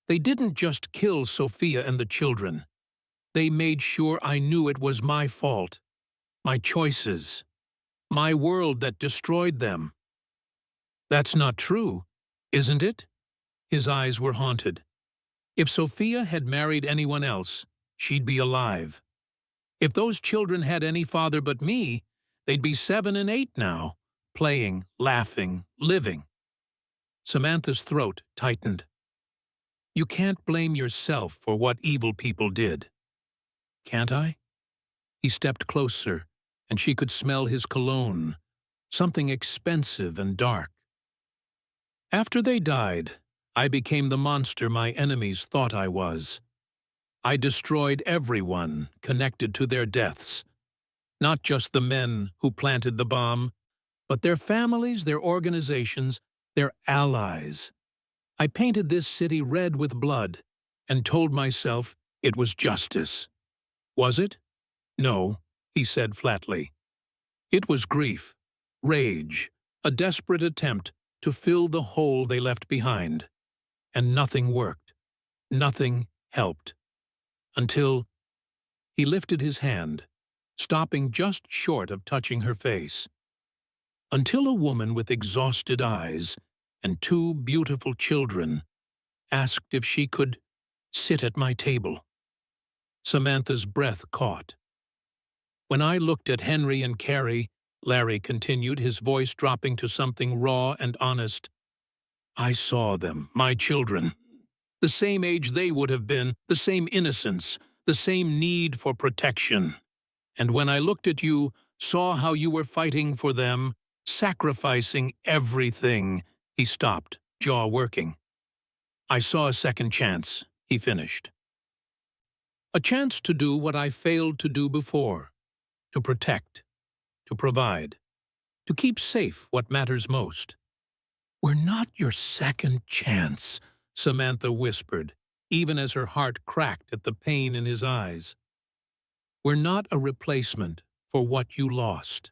They didn't just kill Sophia and the children. They made sure I knew it was my fault. My choices. My world that destroyed them." "That's not true, isn't it?" His eyes were haunted. "If Sophia had married anyone else, she'd be alive. If those children had any father but me, they'd be 7 and 8 now, playing, laughing, living." Samantha's throat tightened. "You can't blame yourself for what evil people did." "Can't I?" He stepped closer, and she could smell his cologne, something expensive and dark. "After they died, I became the monster my enemies thought I was. I destroyed everyone connected to their deaths, not just the men who planted the bomb, but their families, their organizations, their allies. I painted this city red with blood and told myself it was justice. Was it? No, he said flatly. It was grief, rage, a desperate attempt to fill the hole they left behind. And nothing worked. Nothing helped. Until he lifted his hand, stopping just short of touching her face. Until a woman with exhausted eyes and two beautiful children asked if she could sit at my table. Samantha's breath caught. When I looked at Henry and Carrie, Larry continued, his voice dropping to something raw and honest, I saw them, my children. The same age they would have been, the same innocence, the same need for protection. And when I looked at you, saw how you were fighting for them, sacrificing everything. He stopped, jaw working. I saw a second chance, he finished. A chance to do what I failed to do before. To protect, to provide, to keep safe what matters most. We're not your second chance, Samantha whispered, even as her heart cracked at the pain in his eyes. We're not a replacement for what you lost.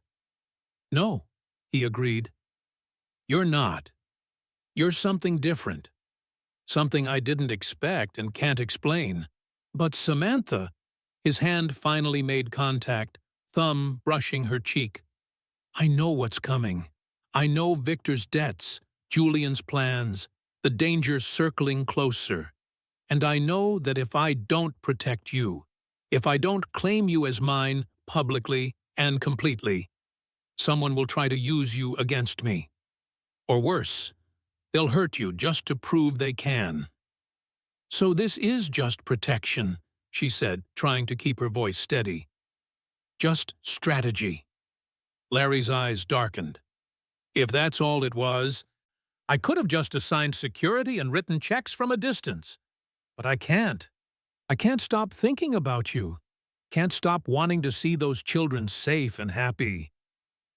No, he agreed. You're not. You're something different. Something I didn't expect and can't explain. But Samantha, his hand finally made contact, thumb brushing her cheek. I know what's coming. I know Victor's debts, Julian's plans, the danger circling closer. And I know that if I don't protect you, if I don't claim you as mine publicly and completely, someone will try to use you against me. Or worse, they'll hurt you just to prove they can. So this is just protection, she said, trying to keep her voice steady. Just strategy. Larry's eyes darkened. If that's all it was, I could have just assigned security and written checks from a distance. But I can't. I can't stop thinking about you. Can't stop wanting to see those children safe and happy.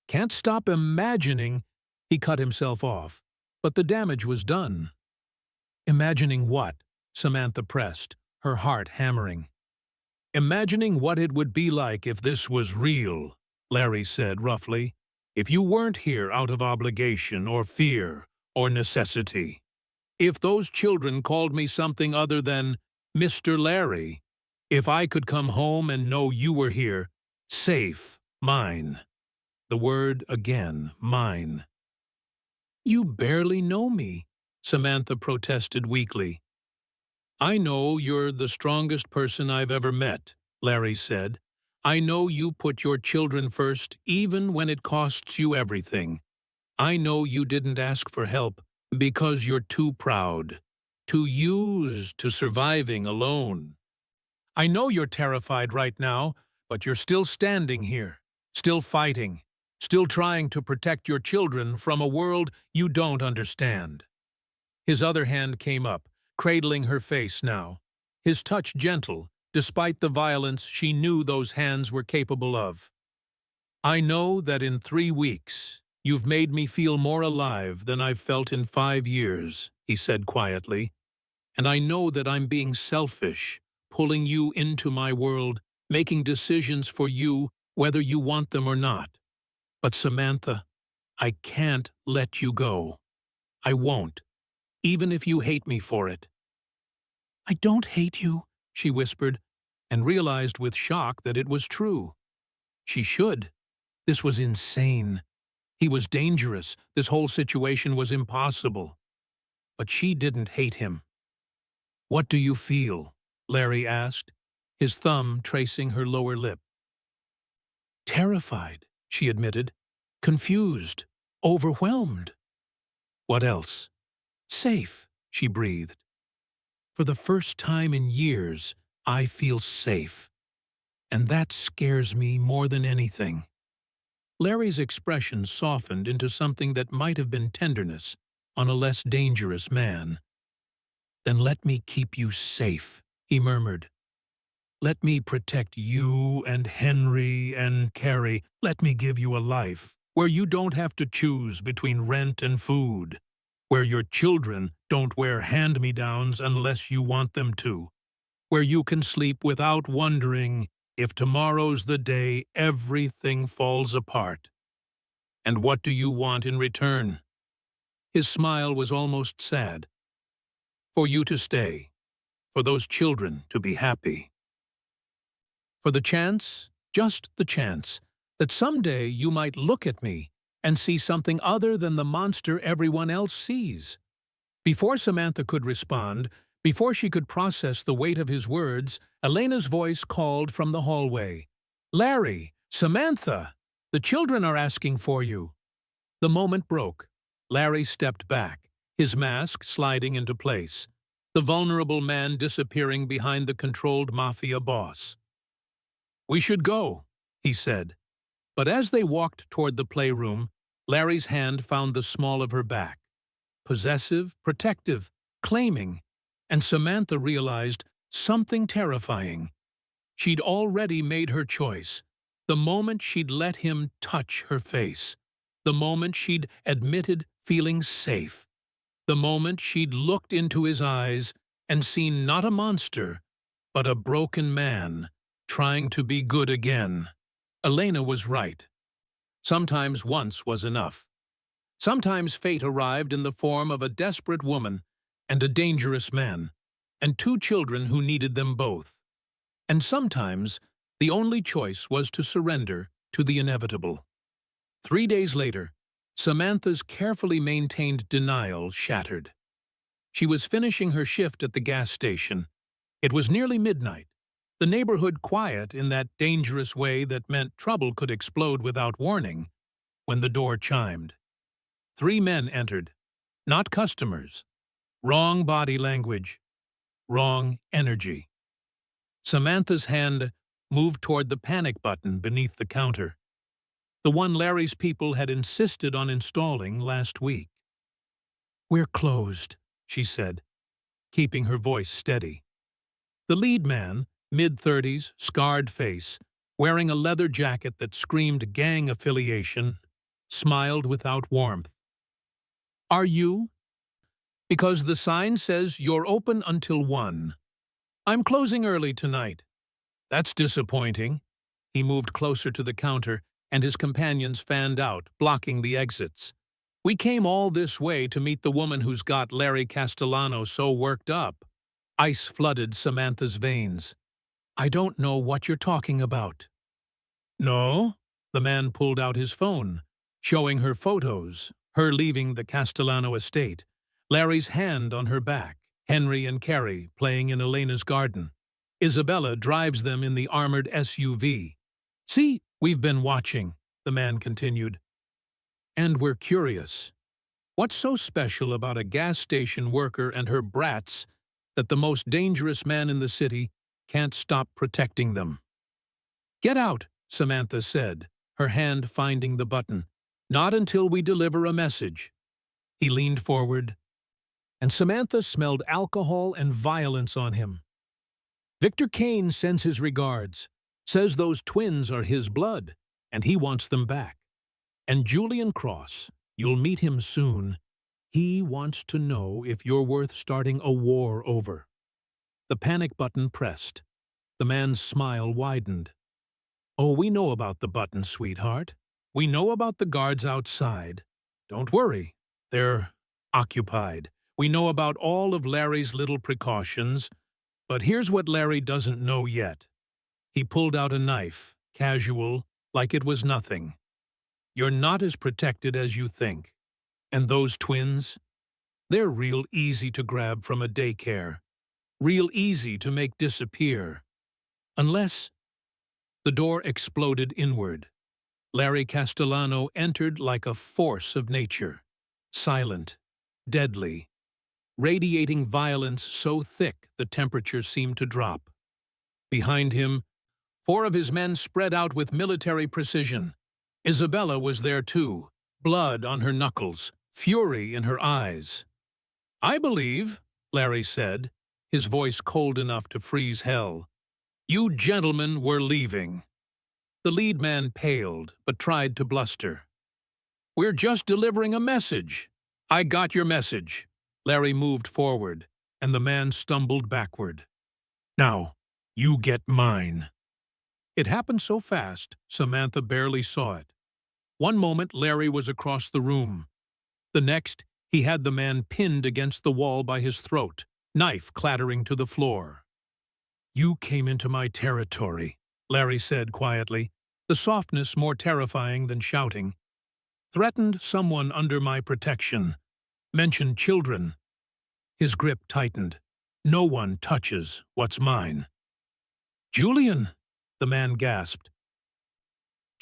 Can't stop imagining. He cut himself off, but the damage was done. Imagining what? Samantha pressed, her heart hammering. Imagining what it would be like if this was real, Larry said roughly. If you weren't here out of obligation or fear or necessity. If those children called me something other than Mr. Larry. If I could come home and know you were here, safe, mine. The word again, mine. You barely know me, Samantha protested weakly. I know you're the strongest person I've ever met, Larry said. I know you put your children first, even when it costs you everything. I know you didn't ask for help because you're too proud, too used to surviving alone. I know you're terrified right now, but you're still standing here, still fighting, still trying to protect your children from a world you don't understand. His other hand came up, cradling her face now, his touch gentle, despite the violence she knew those hands were capable of. I know that in 3 weeks, you've made me feel more alive than I've felt in 5 years, he said quietly. And I know that I'm being selfish, pulling you into my world, making decisions for you, whether you want them or not. But Samantha, I can't let you go. I won't, even if you hate me for it. I don't hate you, she whispered, and realized with shock that it was true. She should. This was insane. He was dangerous. This whole situation was impossible. But she didn't hate him. What do you feel? Larry asked, his thumb tracing her lower lip. Terrified, she admitted. Confused. Overwhelmed. What else? Safe, she breathed. For the first time in years, I feel safe. And that scares me more than anything. Larry's expression softened into something that might have been tenderness on a less dangerous man. Then let me keep you safe, he murmured. Let me protect you and Henry and Carrie. Let me give you a life, where you don't have to choose between rent and food, where your children don't wear hand-me-downs unless you want them to, where you can sleep without wondering if tomorrow's the day everything falls apart. And what do you want in return? His smile was almost sad. For you to stay, for those children to be happy. For the chance, just the chance, that someday you might look at me and see something other than the monster everyone else sees. Before Samantha could respond, before she could process the weight of his words, Elena's voice called from the hallway. "Larry! Samantha! The children are asking for you." The moment broke. Larry stepped back, his mask sliding into place, the vulnerable man disappearing behind the controlled mafia boss. "We should go," he said. But as they walked toward the playroom, Larry's hand found the small of her back. Possessive, protective, claiming, and Samantha realized something terrifying. She'd already made her choice. The moment she'd let him touch her face. The moment she'd admitted feeling safe. The moment she'd looked into his eyes and seen not a monster, but a broken man trying to be good again. Elena was right. Sometimes once was enough. Sometimes fate arrived in the form of a desperate woman and a dangerous man, and two children who needed them both. And sometimes the only choice was to surrender to the inevitable. 3 days later, Samantha's carefully maintained denial shattered. She was finishing her shift at the gas station. It was nearly midnight, the neighborhood quiet in that dangerous way that meant trouble could explode without warning, when the door chimed. 3 men entered, not customers. Wrong body language, wrong energy. Samantha's hand moved toward the panic button beneath the counter, the one Larry's people had insisted on installing last week. "We're closed," she said, keeping her voice steady. The lead man, mid-30s, scarred face, wearing a leather jacket that screamed gang affiliation, smiled without warmth. "Are you?" "Because the sign says you're open until 1. I'm closing early tonight." "That's disappointing." He moved closer to the counter, and his companions fanned out, blocking the exits. "We came all this way to meet the woman who's got Larry Castellano so worked up." Ice flooded Samantha's veins. "I don't know what you're talking about." "No?" The man pulled out his phone, showing her photos, her leaving the Castellano estate, Larry's hand on her back, Henry and Carrie playing in Elena's garden. Isabella drives them in the armored SUV. "See, we've been watching," the man continued. "And we're curious. What's so special about a gas station worker and her brats that the most dangerous man in the city can't stop protecting them?" "Get out," Samantha said, her hand finding the button. "Not until we deliver a message." He leaned forward, and Samantha smelled alcohol and violence on him. "Victor Kane sends his regards, says those twins are his blood, and he wants them back. And Julian Cross, you'll meet him soon. He wants to know if you're worth starting a war over." The panic button pressed. The man's smile widened. "Oh, we know about the button, sweetheart. We know about the guards outside. Don't worry, they're occupied. We know about all of Larry's little precautions. But here's what Larry doesn't know yet." He pulled out a knife, casual, like it was nothing. "You're not as protected as you think. And those twins? They're real easy to grab from a daycare. Real easy to make disappear. Unless—" The door exploded inward. Larry Castellano entered like a force of nature. Silent, deadly, radiating violence so thick the temperature seemed to drop. Behind him, 4 of his men spread out with military precision. Isabella was there too, blood on her knuckles, fury in her eyes. "I believe," Larry said, his voice cold enough to freeze hell, "you gentlemen were leaving." The lead man paled, but tried to bluster. We're just delivering a message. I got your message. Larry moved forward, and the man stumbled backward. Now, you get mine. It happened so fast, Samantha barely saw it. One moment, Larry was across the room. The next, he had the man pinned against the wall by his throat, knife clattering to the floor. You came into my territory, Larry said quietly, the softness more terrifying than shouting. Threatened someone under my protection. Mentioned children. His grip tightened. No one touches what's mine. Julian, the man gasped.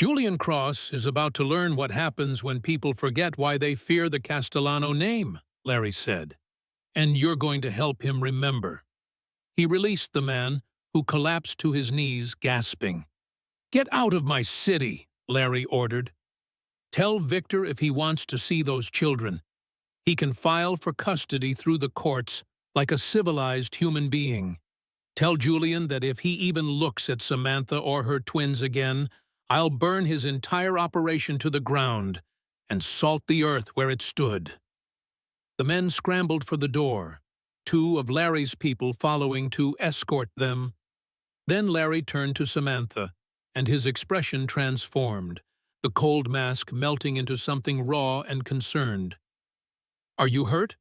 Julian Cross is about to learn what happens when people forget why they fear the Castellano name, Larry said. And you're going to help him remember. He released the man, who collapsed to his knees, gasping. Get out of my city, Larry ordered. Tell Victor if he wants to see those children. He can file for custody through the courts like a civilized human being. Tell Julian that if he even looks at Samantha or her twins again, I'll burn his entire operation to the ground and salt the earth where it stood. The men scrambled for the door, two of Larry's people following to escort them. Then Larry turned to Samantha, and his expression transformed, the cold mask melting into something raw and concerned. Are you hurt?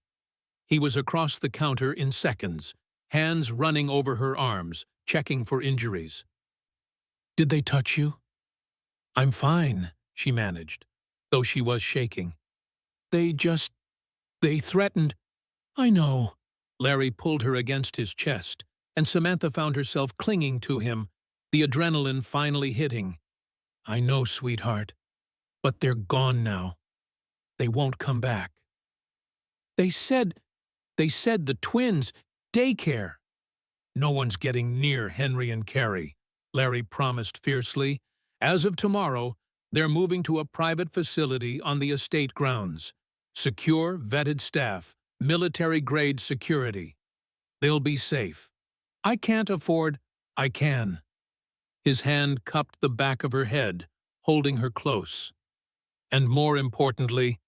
He was across the counter in seconds, hands running over her arms, checking for injuries. Did they touch you? I'm fine, she managed, though she was shaking. They threatened. I know. Larry pulled her against his chest, and Samantha found herself clinging to him, the adrenaline finally hitting. I know, sweetheart, but they're gone now. They won't come back. They said the twins, daycare. No one's getting near Henry and Carrie, Larry promised fiercely. As of tomorrow, they're moving to a private facility on the estate grounds. Secure, vetted staff, military-grade security. They'll be safe. I can't afford. I can. His hand cupped the back of her head, holding her close. And more importantly,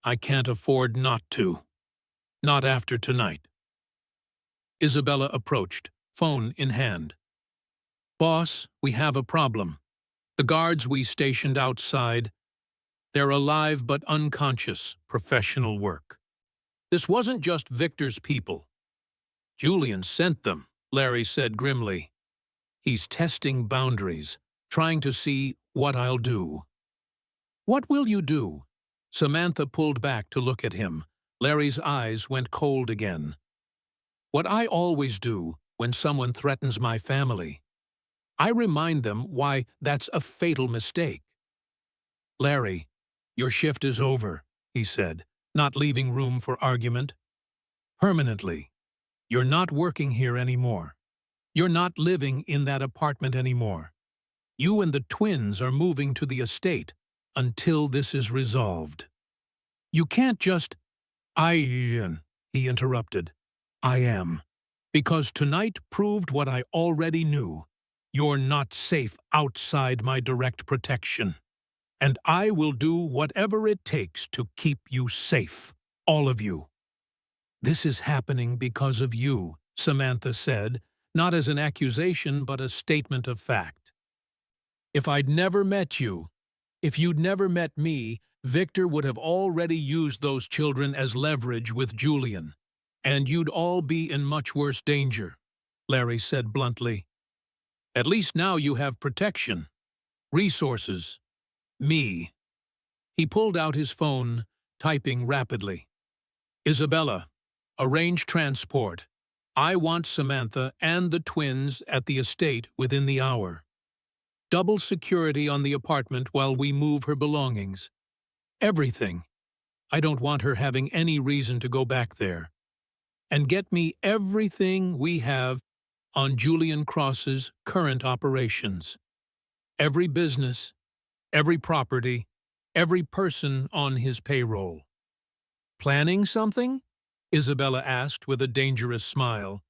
I can't afford not to. Not after tonight. Isabella approached, phone in hand. Boss, we have a problem. The guards we stationed outside, they're alive but unconscious, professional work. This wasn't just Victor's people. Julian sent them, Larry said grimly. He's testing boundaries, trying to see what I'll do. What will you do? Samantha pulled back to look at him. Larry's eyes went cold again. What I always do when someone threatens my family. I remind them why that's a fatal mistake. Larry, your shift is over, he said, not leaving room for argument. Permanently. You're not working here anymore. You're not living in that apartment anymore. You and the twins are moving to the estate until this is resolved. You can't just... he interrupted. I am. Because tonight proved what I already knew. You're not safe outside my direct protection. And I will do whatever it takes to keep you safe, all of you. This is happening because of you, Samantha said, not as an accusation but a statement of fact. If I'd never met you, if you'd never met me, Victor would have already used those children as leverage with Julian. And you'd all be in much worse danger, Larry said bluntly. At least now you have protection, resources, me. He pulled out his phone, typing rapidly. Isabella, arrange transport. I want Samantha and the twins at the estate within the hour. Double security on the apartment while we move her belongings. Everything. I don't want her having any reason to go back there. And get me everything we have on Julian Cross's current operations. Every business, every property, every person on his payroll. Planning something? Isabella asked with a dangerous smile.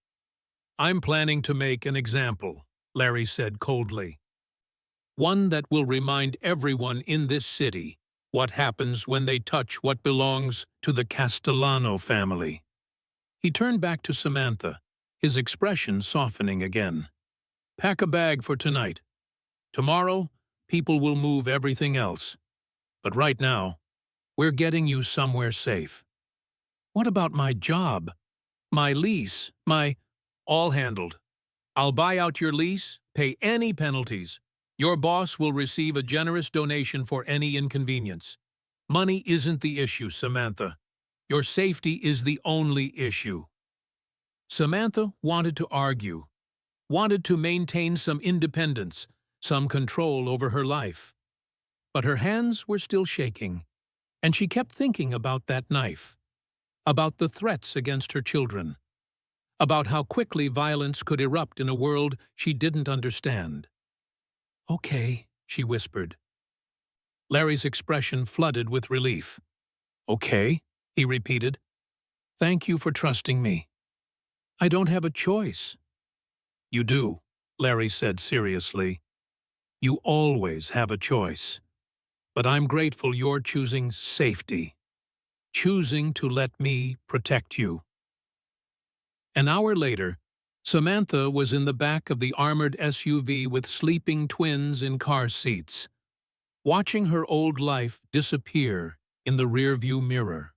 I'm planning to make an example, Larry said coldly. One that will remind everyone in this city What happens when they touch what belongs to the Castellano family? He turned back to Samantha, his expression softening again. Pack a bag for tonight. Tomorrow, people will move everything else. But right now, we're getting you somewhere safe. What about my job? My lease? All handled. I'll buy out your lease, pay any penalties. Your boss will receive a generous donation for any inconvenience. Money isn't the issue, Samantha. Your safety is the only issue. Samantha wanted to argue, wanted to maintain some independence, some control over her life. But her hands were still shaking, and she kept thinking about that knife, about the threats against her children, about how quickly violence could erupt in a world she didn't understand. "Okay," she whispered. Larry's expression flooded with relief. "Okay," he repeated. "Thank you for trusting me. I don't have a choice." "You do," Larry said seriously. "You always have a choice. But I'm grateful you're choosing safety, choosing to let me protect you." An hour later, Samantha was in the back of the armored SUV with sleeping twins in car seats, watching her old life disappear in the rearview mirror.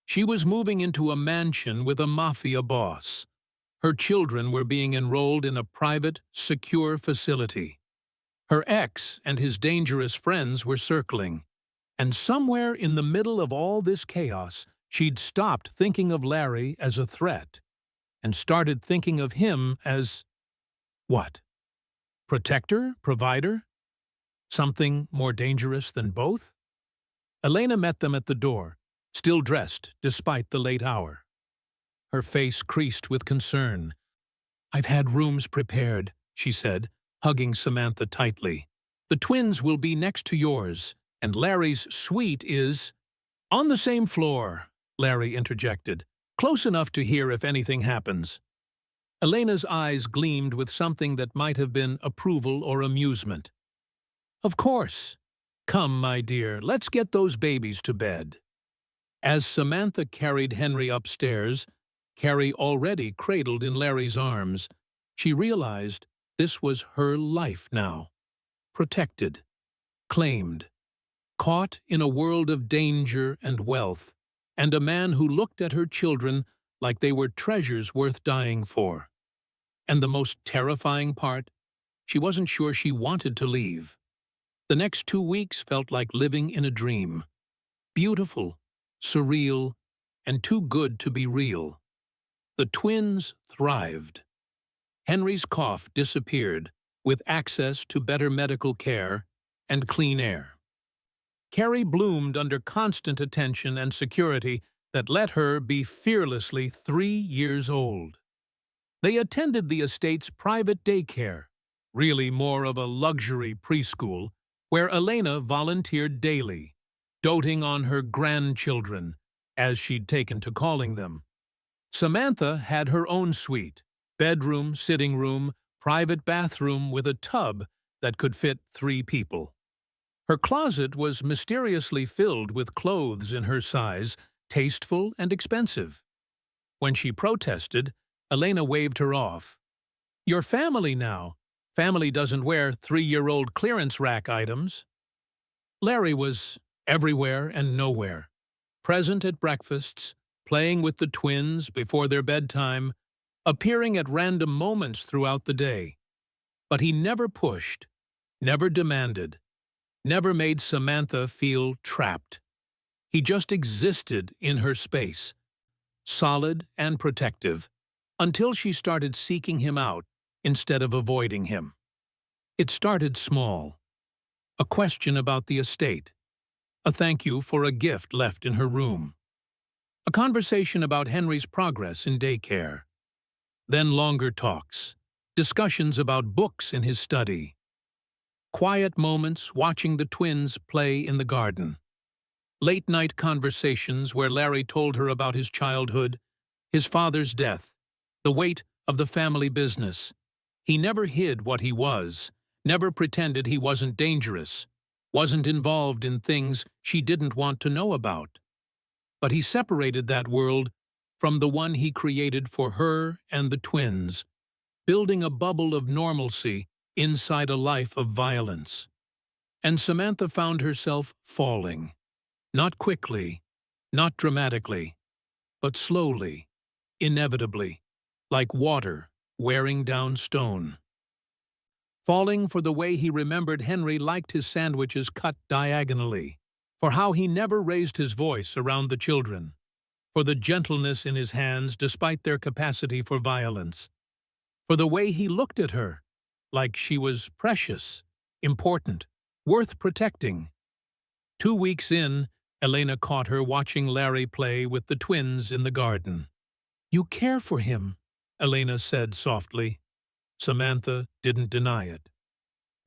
She was moving into a mansion with a mafia boss. Her children were being enrolled in a private, secure facility. Her ex and his dangerous friends were circling, and somewhere in the middle of all this chaos, she'd stopped thinking of Larry as a threat and started thinking of him as, what? Protector? Provider? Something more dangerous than both? Elena met them at the door, still dressed despite the late hour. Her face creased with concern. "I've had rooms prepared," she said, hugging Samantha tightly. "The twins will be next to yours, and Larry's suite is—" "On the same floor," Larry interjected, "close enough to hear if anything happens." Elena's eyes gleamed with something that might have been approval or amusement. "Of course. Come, my dear, let's get those babies to bed." As Samantha carried Henry upstairs, Carrie already cradled in Larry's arms, she realized this was her life now. Protected, claimed, caught in a world of danger and wealth, and a man who looked at her children like they were treasures worth dying for. And the most terrifying part, she wasn't sure she wanted to leave. The next 2 weeks felt like living in a dream. Beautiful, surreal, and too good to be real. The twins thrived. Henry's cough disappeared, with access to better medical care and clean air. Carrie bloomed under constant attention and security that let her be fearlessly 3 years old. They attended the estate's private daycare, really more of a luxury preschool, where Elena volunteered daily, doting on her grandchildren, as she'd taken to calling them. Samantha had her own suite, bedroom, sitting room, private bathroom with a tub that could fit 3 people. Her closet was mysteriously filled with clothes in her size, tasteful and expensive. When she protested, Elena waved her off. "You're family now. Family doesn't wear 3-year-old clearance rack items." Larry was everywhere and nowhere, present at breakfasts, playing with the twins before their bedtime, appearing at random moments throughout the day. But he never pushed, never demanded, never made Samantha feel trapped. He just existed in her space, solid and protective, until she started seeking him out instead of avoiding him. It started small. A question about the estate. A thank you for a gift left in her room. A conversation about Henry's progress in daycare. Then longer talks, discussions about books in his study. Quiet moments watching the twins play in the garden. Late-night conversations where Larry told her about his childhood, his father's death, the weight of the family business. He never hid what he was, never pretended he wasn't dangerous. wasn't involved in things she didn't want to know about. But he separated that world from the one he created for her and the twins, building a bubble of normalcy inside a life of violence. And Samantha found herself falling. Not quickly, not dramatically, but slowly, inevitably, like water wearing down stone. Falling for the way he remembered Henry liked his sandwiches cut diagonally, for how he never raised his voice around the children, for the gentleness in his hands despite their capacity for violence, for the way he looked at her, like she was precious, important, worth protecting. 2 weeks in, Elena caught her watching Larry play with the twins in the garden. "You care for him," Elena said softly. Samantha didn't deny it.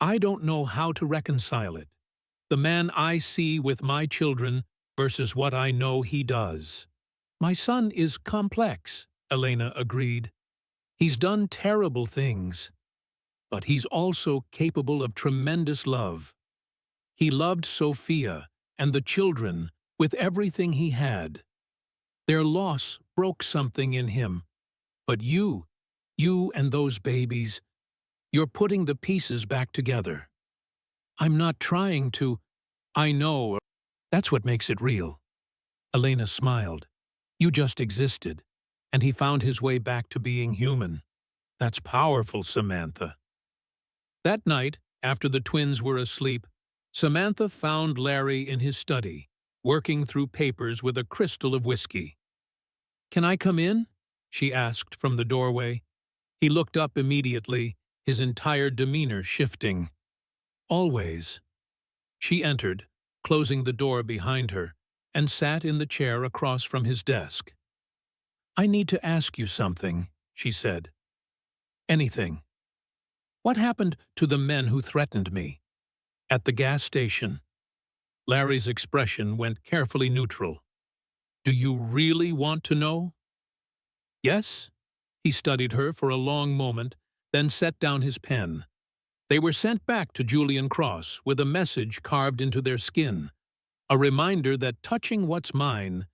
"I don't know how to reconcile it. The man I see with my children versus what I know he does." "My son is complex," Elena agreed. "He's done terrible things, but he's also capable of tremendous love. He loved Sophia and the children with everything he had. Their loss broke something in him, but you and those babies, you're putting the pieces back together. I'm not trying to, I know, that's what makes it real." Elena smiled. "You just existed, and he found his way back to being human. That's powerful, Samantha." That night, after the twins were asleep, Samantha found Larry in his study, working through papers with a crystal of whiskey. "Can I come in?" she asked from the doorway. He looked up immediately, his entire demeanor shifting. "Always." She entered, closing the door behind her, and sat in the chair across from his desk. "I need to ask you something," she said. "Anything. What happened to the men who threatened me? At the gas station?" Larry's expression went carefully neutral. "Do you really want to know?" "Yes." He studied her for a long moment, then set down his pen. "They were sent back to Julian Cross with a message carved into their skin, a reminder that touching what's mine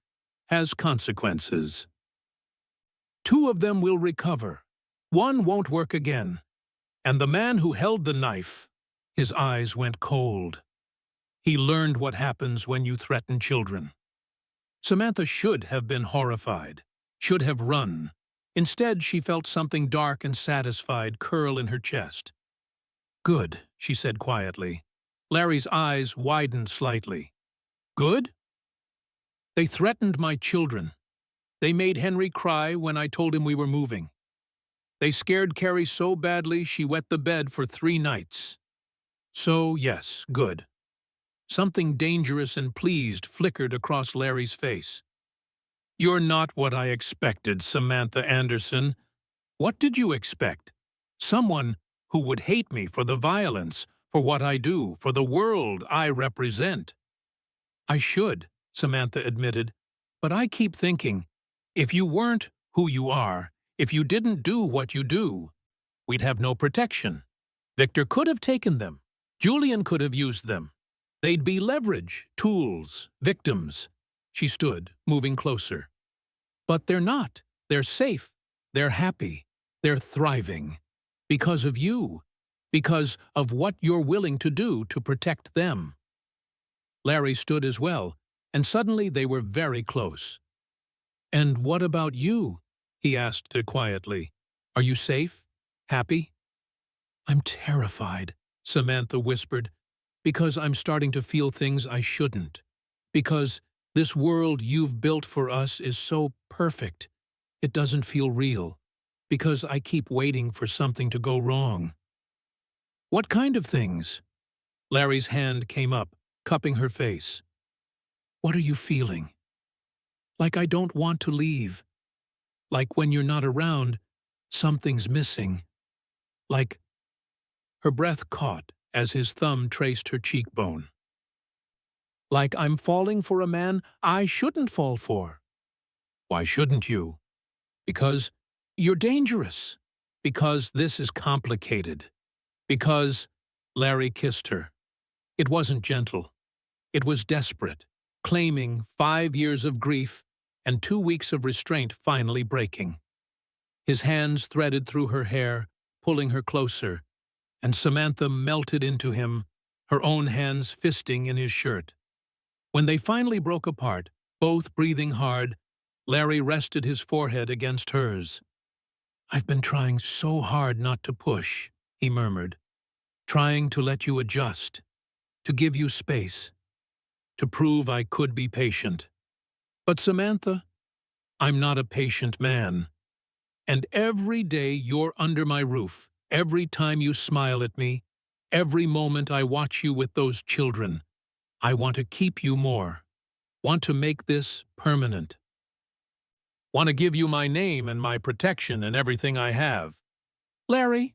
has consequences. 2 of them will recover. 1 won't work again. And the man who held the knife," his eyes went cold. "He learned what happens when you threaten children." Samantha should have been horrified, should have run. Instead, she felt something dark and satisfied curl in her chest. "Good," she said quietly. Larry's eyes widened slightly. "Good?" "They threatened my children. They made Henry cry when I told him we were moving. They scared Carrie so badly she wet the bed for 3 nights. So, yes, good." Something dangerous and pleased flickered across Larry's face. "You're not what I expected, Samantha Anderson. What did you expect? Someone who would hate me for the violence, for what I do, for the world I represent." "I should," Samantha admitted, "but I keep thinking, if you weren't who you are, if you didn't do what you do, we'd have no protection. Victor could have taken them. Julian could have used them. They'd be leverage, tools, victims." She stood, moving closer. "But they're not. They're safe. They're happy. They're thriving. Because of you. Because of what you're willing to do to protect them." Larry stood as well, and suddenly they were very close. "And what about you?" he asked her quietly. "Are you safe? Happy?" "I'm terrified," Samantha whispered, "because I'm starting to feel things I shouldn't. Because this world you've built for us is so perfect, it doesn't feel real. Because I keep waiting for something to go wrong." "What kind of things?" Larry's hand came up, cupping her face. "What are you feeling?" "Like I don't want to leave. Like when you're not around, something's missing. Like—" Her breath caught as his thumb traced her cheekbone. "Like I'm falling for a man I shouldn't fall for." "Why shouldn't you?" "Because you're dangerous. Because this is complicated. Because—" Larry kissed her. It wasn't gentle. It was desperate, claiming 5 years of grief and 2 weeks of restraint finally breaking. His hands threaded through her hair, pulling her closer, and Samantha melted into him, her own hands fisting in his shirt. When they finally broke apart, both breathing hard, Larry rested his forehead against hers. "I've been trying so hard not to push," he murmured, "trying to let you adjust, to give you space, to prove I could be patient. But Samantha, I'm not a patient man. And every day you're under my roof, every time you smile at me, every moment I watch you with those children, I want to keep you more, want to make this permanent. Want to give you my name and my protection and everything I have. Larry,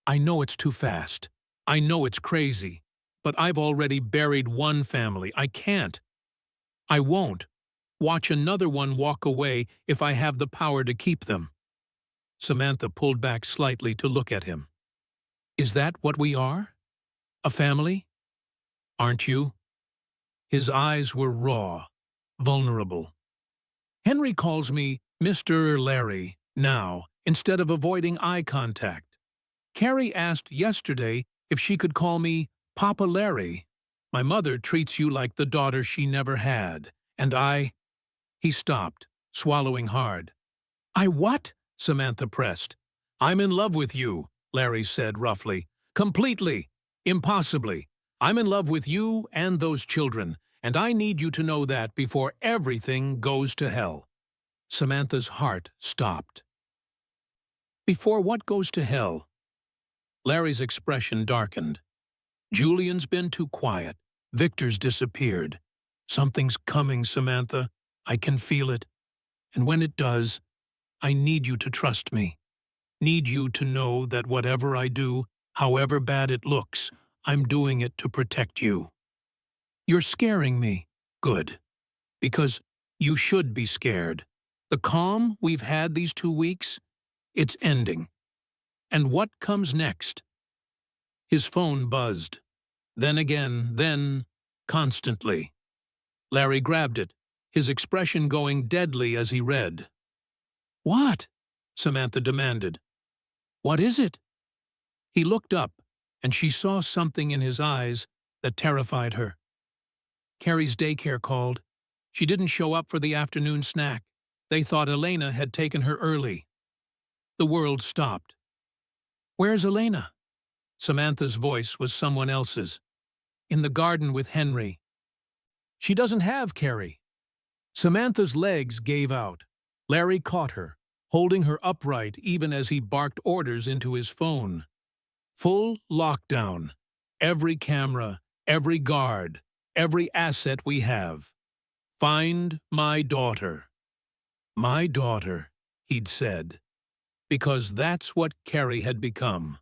I know it's too fast. I know it's crazy. But I've already buried one family. I can't. I won't watch another one walk away if I have the power to keep them." Samantha pulled back slightly to look at him. "Is that what we are? A family? Aren't you?" His eyes were raw, vulnerable. "Henry calls me Mr. Larry now, instead of avoiding eye contact. Carrie asked yesterday if she could call me Papa Larry. My mother treats you like the daughter she never had, and I—" He stopped, swallowing hard. "I what?" Samantha pressed. "I'm in love with you," Larry said roughly. "Completely. Impossibly. I'm in love with you and those children, and I need you to know that before everything goes to hell." Samantha's heart stopped. "Before what goes to hell?" Larry's expression darkened. "Julian's been too quiet. Victor's disappeared. Something's coming, Samantha. I can feel it. And when it does, I need you to trust me. Need you to know that whatever I do, however bad it looks, I'm doing it to protect you. You're scaring me. Good. Because you should be scared. The calm we've had these 2 weeks, it's ending. And what comes next?" His phone buzzed. Then again, then, constantly. Larry grabbed it, his expression going deadly as he read. "What?" Samantha demanded. "What is it?" He looked up, and she saw something in his eyes that terrified her. "Carrie's daycare called. She didn't show up for the afternoon snack. They thought Elena had taken her early." The world stopped. "Where's Elena?" Samantha's voice was someone else's. "In the garden with Henry." "She doesn't have Carrie." Samantha's legs gave out. Larry caught her, holding her upright even as he barked orders into his phone. "Full lockdown. Every camera, every guard, every asset we have. Find my daughter." "My daughter," he'd said, because that's what Carrie had become.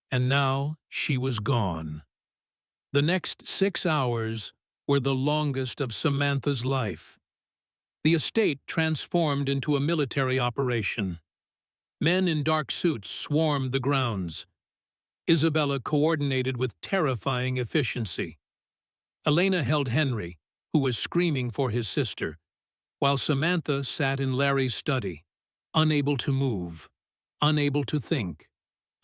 And now she was gone. The next 6 hours were the longest of Samantha's life. The estate transformed into a military operation. Men in dark suits swarmed the grounds. Isabella coordinated with terrifying efficiency. Elena held Henry, who was screaming for his sister, while Samantha sat in Larry's study, unable to move, unable to think,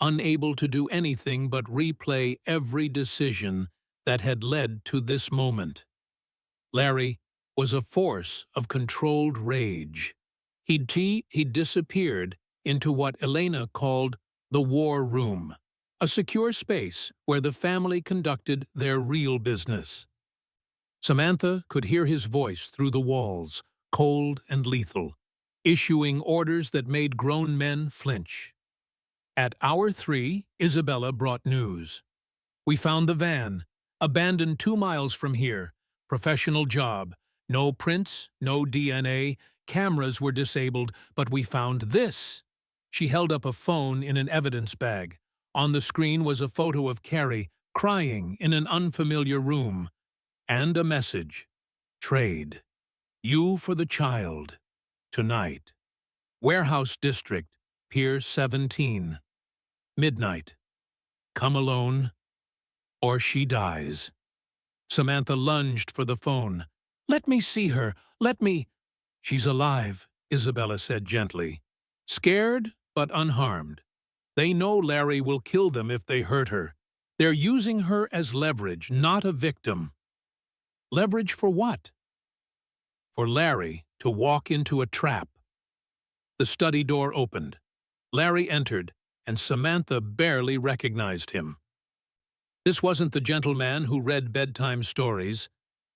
unable to do anything but replay every decision that had led to this moment. Larry was a force of controlled rage. He'd disappeared into what Elena called the war room, a secure space where the family conducted their real business. Samantha could hear his voice through the walls, cold and lethal, issuing orders that made grown men flinch. At hour 3, Isabella brought news. "We found the van, abandoned 2 miles from here. Professional job. No prints, no DNA, cameras were disabled, but we found this." She held up a phone in an evidence bag. On the screen was a photo of Carrie crying in an unfamiliar room. And a message. "Trade. You for the child. Tonight. Warehouse District, Pier 17. Midnight. Come alone, or she dies." Samantha lunged for the phone. "Let me see her. Let me—" "She's alive," Isabella said gently. "Scared, but unharmed. They know Larry will kill them if they hurt her. They're using her as leverage, not a victim." Leverage for what? For Larry to walk into a trap. The study door opened. Larry entered, and Samantha barely recognized him. This wasn't the gentleman who read bedtime stories.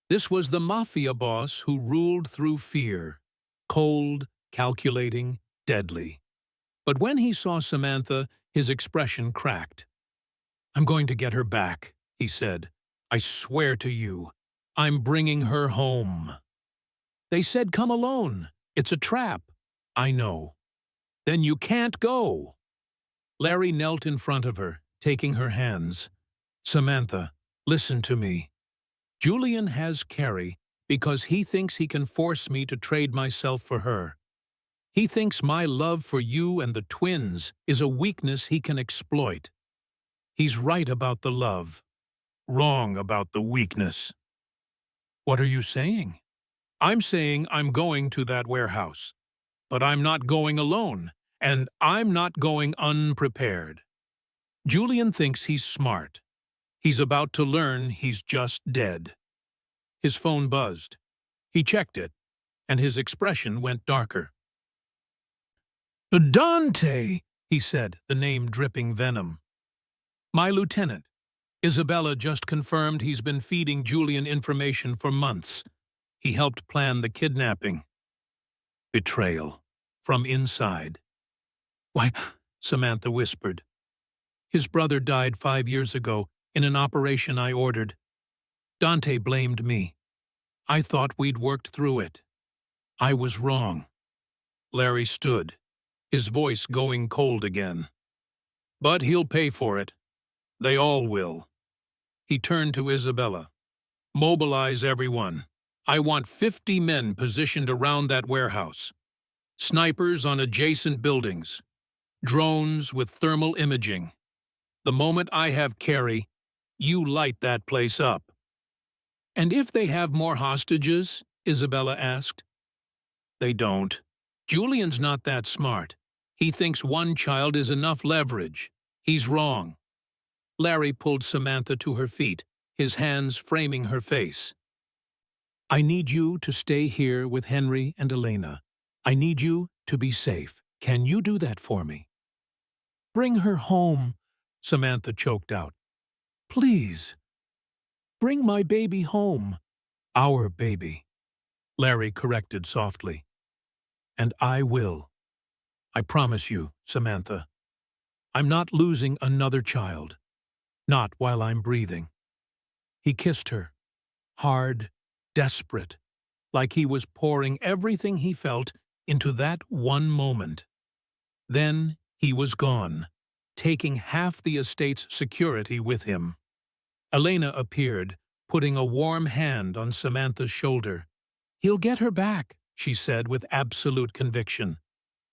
This was the mafia boss who ruled through fear. Cold, calculating, deadly. But when he saw Samantha, his expression cracked. "I'm going to get her back," he said. "I swear to you, I'm bringing her home." "They said come alone. It's a trap." "I know." "Then you can't go." Larry knelt in front of her, taking her hands. "Samantha, listen to me. Julian has Carrie because he thinks he can force me to trade myself for her. He thinks my love for you and the twins is a weakness he can exploit. He's right about the love, wrong about the weakness." "What are you saying?" "I'm saying I'm going to that warehouse. But I'm not going alone, and I'm not going unprepared. Julian thinks he's smart. He's about to learn he's just dead." His phone buzzed. He checked it, and his expression went darker. "Dante," he said, the name dripping venom. "My lieutenant. Isabella just confirmed he's been feeding Julian information for months. He helped plan the kidnapping." Betrayal. From inside. "Why," Samantha whispered. "His brother died 5 years ago in an operation I ordered. Dante blamed me. I thought we'd worked through it. I was wrong." Larry stood, his voice going cold again. "But he'll pay for it. They all will." He turned to Isabella. "Mobilize everyone. I want 50 men positioned around that warehouse. Snipers on adjacent buildings. Drones with thermal imaging. The moment I have Carrie, you light that place up." "And if they have more hostages?" Isabella asked. "They don't. Julian's not that smart. He thinks one child is enough leverage. He's wrong." Larry pulled Samantha to her feet, his hands framing her face. "I need you to stay here with Henry and Elena. I need you to be safe. Can you do that for me?" "Bring her home," Samantha choked out. "Please. Bring my baby home." "Our baby," Larry corrected softly. "And I will. I promise you, Samantha. I'm not losing another child. Not while I'm breathing." He kissed her, hard, desperate, like he was pouring everything he felt into that one moment. Then he was gone, taking half the estate's security with him. Elena appeared, putting a warm hand on Samantha's shoulder. "He'll get her back," she said with absolute conviction.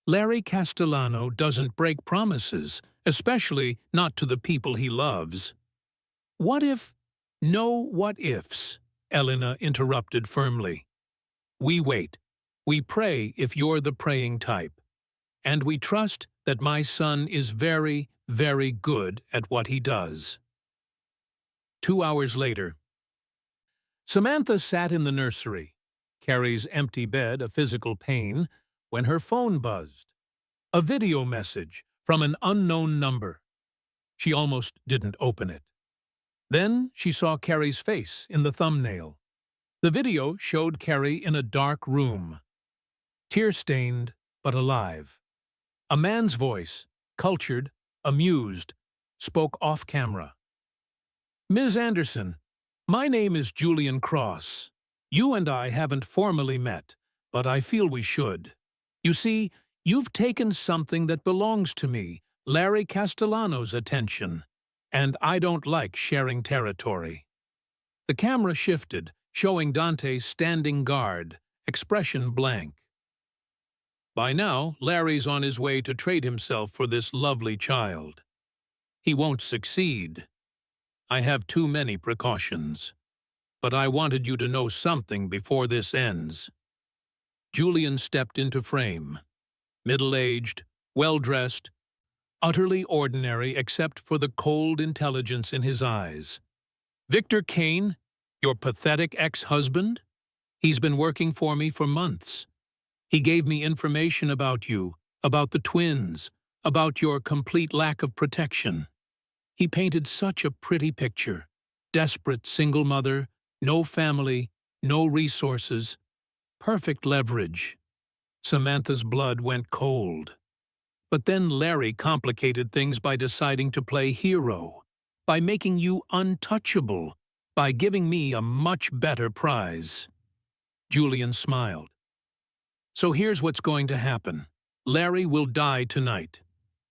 "Larry Castellano doesn't break promises, especially not to the people he loves." "What if—" "No what-ifs," Elena interrupted firmly. "We wait. We pray if you're the praying type. And we trust that my son is very, very good at what he does." 2 hours later. Samantha sat in the nursery, Carrie's empty bed a physical pain, when her phone buzzed. A video message from an unknown number. She almost didn't open it. Then she saw Carrie's face in the thumbnail. The video showed Carrie in a dark room. Tear-stained, but alive. A man's voice, cultured, amused, spoke off-camera. "Ms. Anderson, my name is Julian Cross. You and I haven't formally met, but I feel we should. You see, you've taken something that belongs to me, Larry Castellano's attention, and I don't like sharing territory." The camera shifted, showing Dante standing guard, expression blank. By now, Larry's on his way to trade himself for this lovely child. He won't succeed. I have too many precautions. but I wanted you to know something before this ends." Julian stepped into frame. Middle-aged, well-dressed, utterly ordinary except for the cold intelligence in his eyes. "Victor Kane, your pathetic ex-husband? He's been working for me for months. He gave me information about you, about the twins, about your complete lack of protection. He painted such a pretty picture. Desperate single mother, no family, no resources, perfect leverage." Samantha's blood went cold. But then Larry complicated things by deciding to play hero, by making you untouchable, by giving me a much better prize. Julian smiled. "So here's what's going to happen. Larry will die tonight.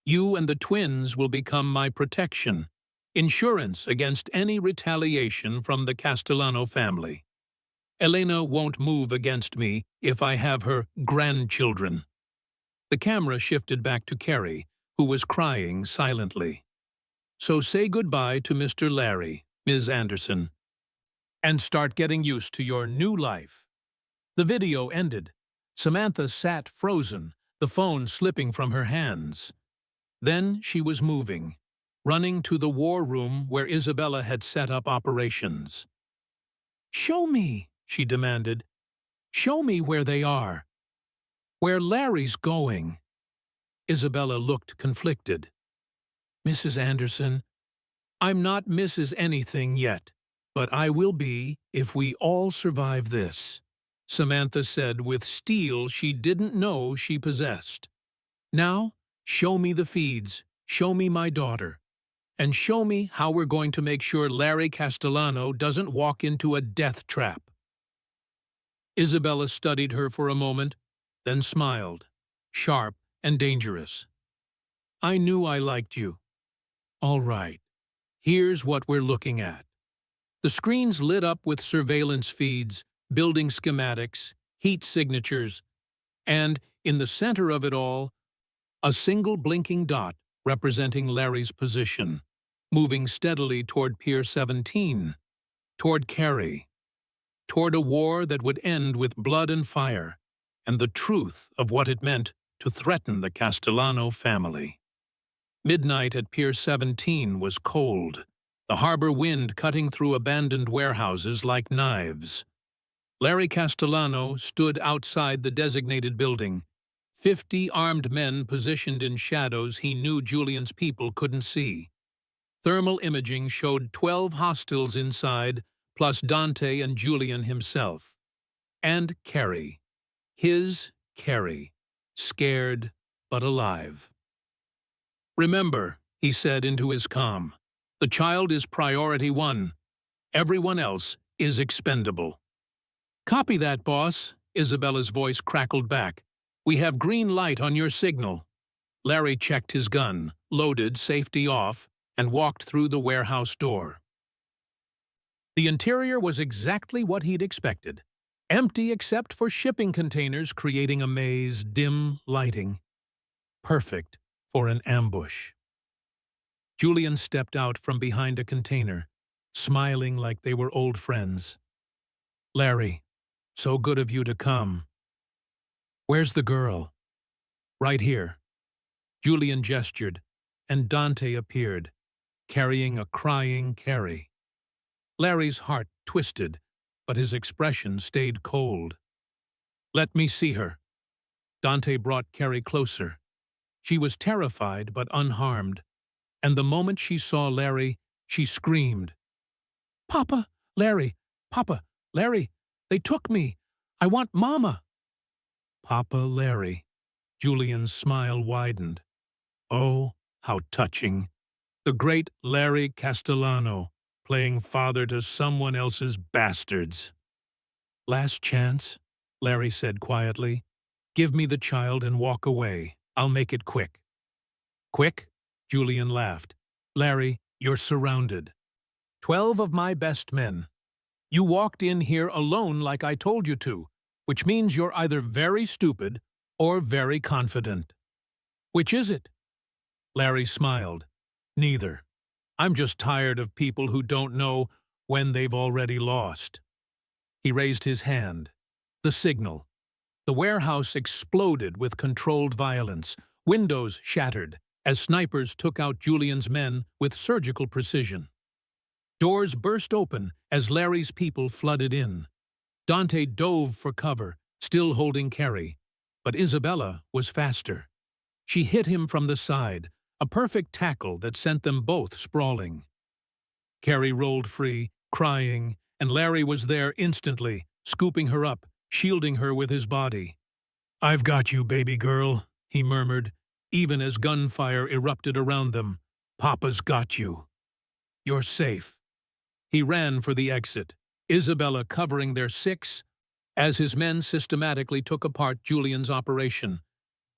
You and the twins will become my protection, insurance against any retaliation from the Castellano family. Elena won't move against me if I have her grandchildren." The camera shifted back to Carrie, who was crying silently. "So say goodbye to Mr. Larry, Ms. Anderson, and start getting used to your new life." The video ended. Samantha sat frozen, the phone slipping from her hands. Then she was moving, running to the war room where Isabella had set up operations. "Show me," she demanded. "Show me where they are. Where Larry's going." Isabella looked conflicted. "Mrs. Anderson, I'm not Mrs. Anything yet, but I will be if we all survive this," Samantha said with steel she didn't know she possessed. "Now, show me the feeds, show me my daughter, and show me how we're going to make sure Larry Castellano doesn't walk into a death trap." Isabella studied her for a moment, then smiled, sharp and dangerous. "I knew I liked you. All right, here's what we're looking at." The screens lit up with surveillance feeds, building schematics, heat signatures, and, in the center of it all, a single blinking dot representing Larry's position, moving steadily toward Pier 17, toward Carrie, toward a war that would end with blood and fire, and the truth of what it meant to threaten the Castellano family. Midnight at Pier 17 was cold, the harbor wind cutting through abandoned warehouses like knives. Larry Castellano stood outside the designated building, 50 armed men positioned in shadows he knew Julian's people couldn't see. Thermal imaging showed 12 hostiles inside, plus Dante and Julian himself. And Carrie. His Carrie. Scared, but alive. "Remember," he said into his comm, "the child is priority one. Everyone else is expendable." "Copy that, boss," Isabella's voice crackled back. "We have green light on your signal." Larry checked his gun, loaded, safety off, and walked through the warehouse door. The interior was exactly what he'd expected. Empty except for shipping containers creating a maze, dim lighting. Perfect for an ambush. Julian stepped out from behind a container, smiling like they were old friends. "Larry, so good of you to come. Where's the girl?" "Right here." Julian gestured, and Dante appeared, carrying a crying Carrie. Larry's heart twisted, but his expression stayed cold. "Let me see her." Dante brought Carrie closer. She was terrified but unharmed, and the moment she saw Larry, she screamed. "Papa, Larry, Papa, Larry, they took me. I want Mama." "Papa, Larry." Julian's smile widened. Oh, how touching. The great Larry Castellano, playing father to someone else's bastards. "Last chance," Larry said quietly. "Give me the child and walk away. I'll make it quick." "Quick?" Julian laughed. "Larry, you're surrounded. 12 of my best men. You walked in here alone like I told you to, which means you're either very stupid or very confident. Which is it?" Larry smiled. "Neither. I'm just tired of people who don't know when they've already lost. He raised his hand. The signal. The warehouse exploded with controlled violence. Windows shattered as snipers took out Julian's men with surgical precision. Doors burst open as Larry's people flooded in. Dante dove for cover, still holding Carrie, but Isabella was faster. She hit him from the side, a perfect tackle that sent them both sprawling. Carrie rolled free, crying, and Larry was there instantly, scooping her up, shielding her with his body. "I've got you, baby girl," he murmured, even as gunfire erupted around them. "Papa's got you. You're safe." He ran for the exit, Isabella covering their six, as his men systematically took apart Julian's operation.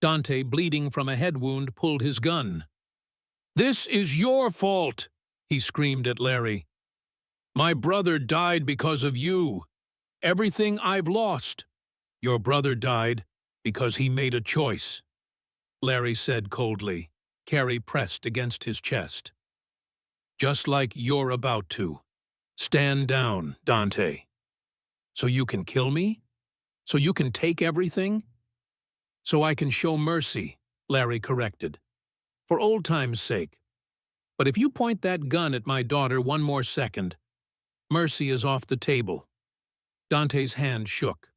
Dante, bleeding from a head wound, pulled his gun. "This is your fault," he screamed at Larry. "My brother died because of you. Everything I've lost. Your brother died because he made a choice," Larry said coldly. Carrie pressed against his chest. "Just like you're about to. Stand down, Dante. So you can kill me? So you can take everything? So I can show mercy," Larry corrected. "For old time's sake. But if you point that gun at my daughter one more second, mercy is off the table." Dante's hand shook.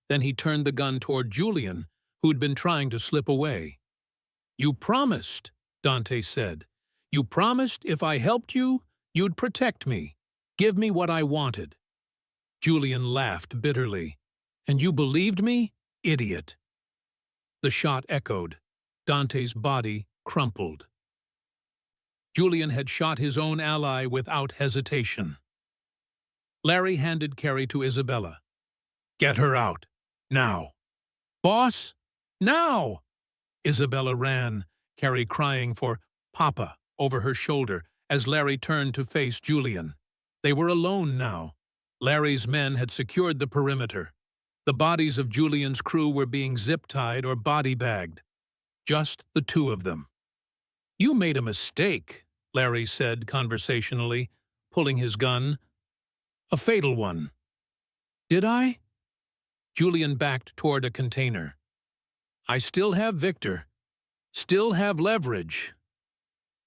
Then he turned the gun toward Julian, who'd been trying to slip away. "You promised," Dante said. "You promised if I helped you, you'd protect me. Give me what I wanted." Julian laughed bitterly. "And you believed me? Idiot." The shot echoed. Dante's body crumpled. Julian had shot his own ally without hesitation. Larry handed Carrie to Isabella. "Get her out. Now." "Boss? Now!" Isabella ran, Carrie crying for "Papa" over her shoulder as Larry turned to face Julian. They were alone now. Larry's men had secured the perimeter. The bodies of Julian's crew were being zip-tied or body-bagged. Just the two of them. "You made a mistake," Larry said conversationally, pulling his gun. "A fatal one." "Did I?" Julian backed toward a container. "I still have Victor. Still have leverage."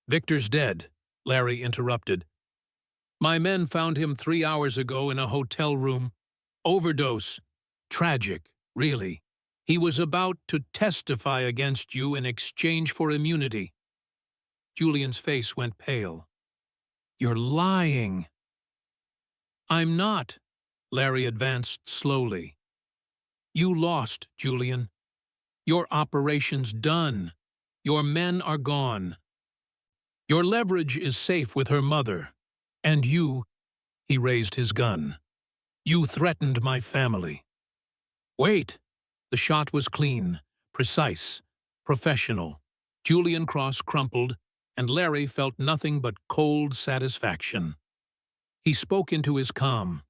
"Victor's dead," Larry interrupted. "My men found him 3 hours ago in a hotel room. Overdose. Tragic, really. He was about to testify against you in exchange for immunity." Julian's face went pale. "You're lying." "I'm not." Larry advanced slowly. "You lost, Julian. Your operation's done. Your men are gone. Your leverage is safe with her mother. And you," he raised his gun, "you threatened my family." "Wait." The shot was clean, precise, professional. Julian Cross crumpled, and Larry felt nothing but cold satisfaction. He spoke into his calm.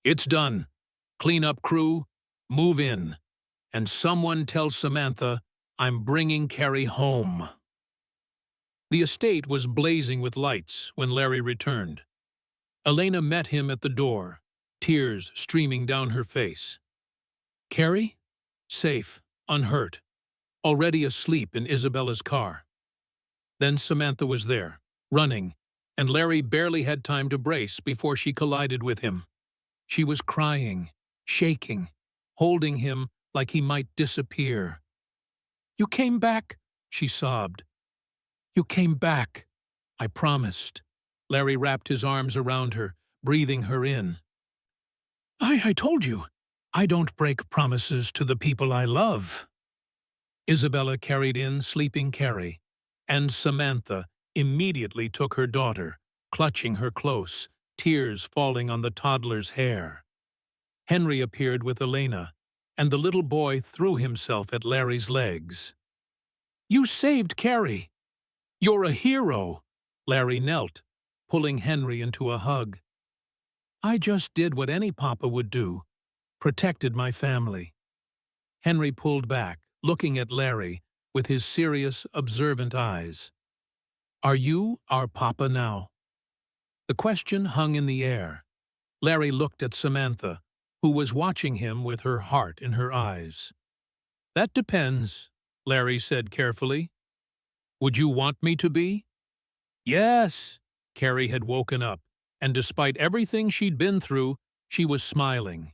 "It's done. Clean up crew, move in. And someone tell Samantha I'm bringing Carrie home." The estate was blazing with lights when Larry returned. Elena met him at the door, tears streaming down her face. "Carrie? Safe, unhurt, already asleep in Isabella's car." Then Samantha was there, running, and Larry barely had time to brace before she collided with him. She was crying, shaking, holding him like he might disappear. "You came back," she sobbed. "You came back. I promised." Larry wrapped his arms around her, breathing her in. I told you, I don't break promises to the people I love." Isabella carried in sleeping Carrie, and Samantha immediately took her daughter, clutching her close, tears falling on the toddler's hair. Henry appeared with Elena, and the little boy threw himself at Larry's legs. "You saved Carrie. You're a hero." Larry knelt, pulling Henry into a hug. "I just did what any papa would do, protected my family." Henry pulled back, looking at Larry with his serious, observant eyes. "Are you our papa now?" The question hung in the air. Larry looked at Samantha, who was watching him with her heart in her eyes. "That depends," Larry said carefully. "Would you want me to be?" "Yes." Carrie had woken up, and despite everything she'd been through, she was smiling.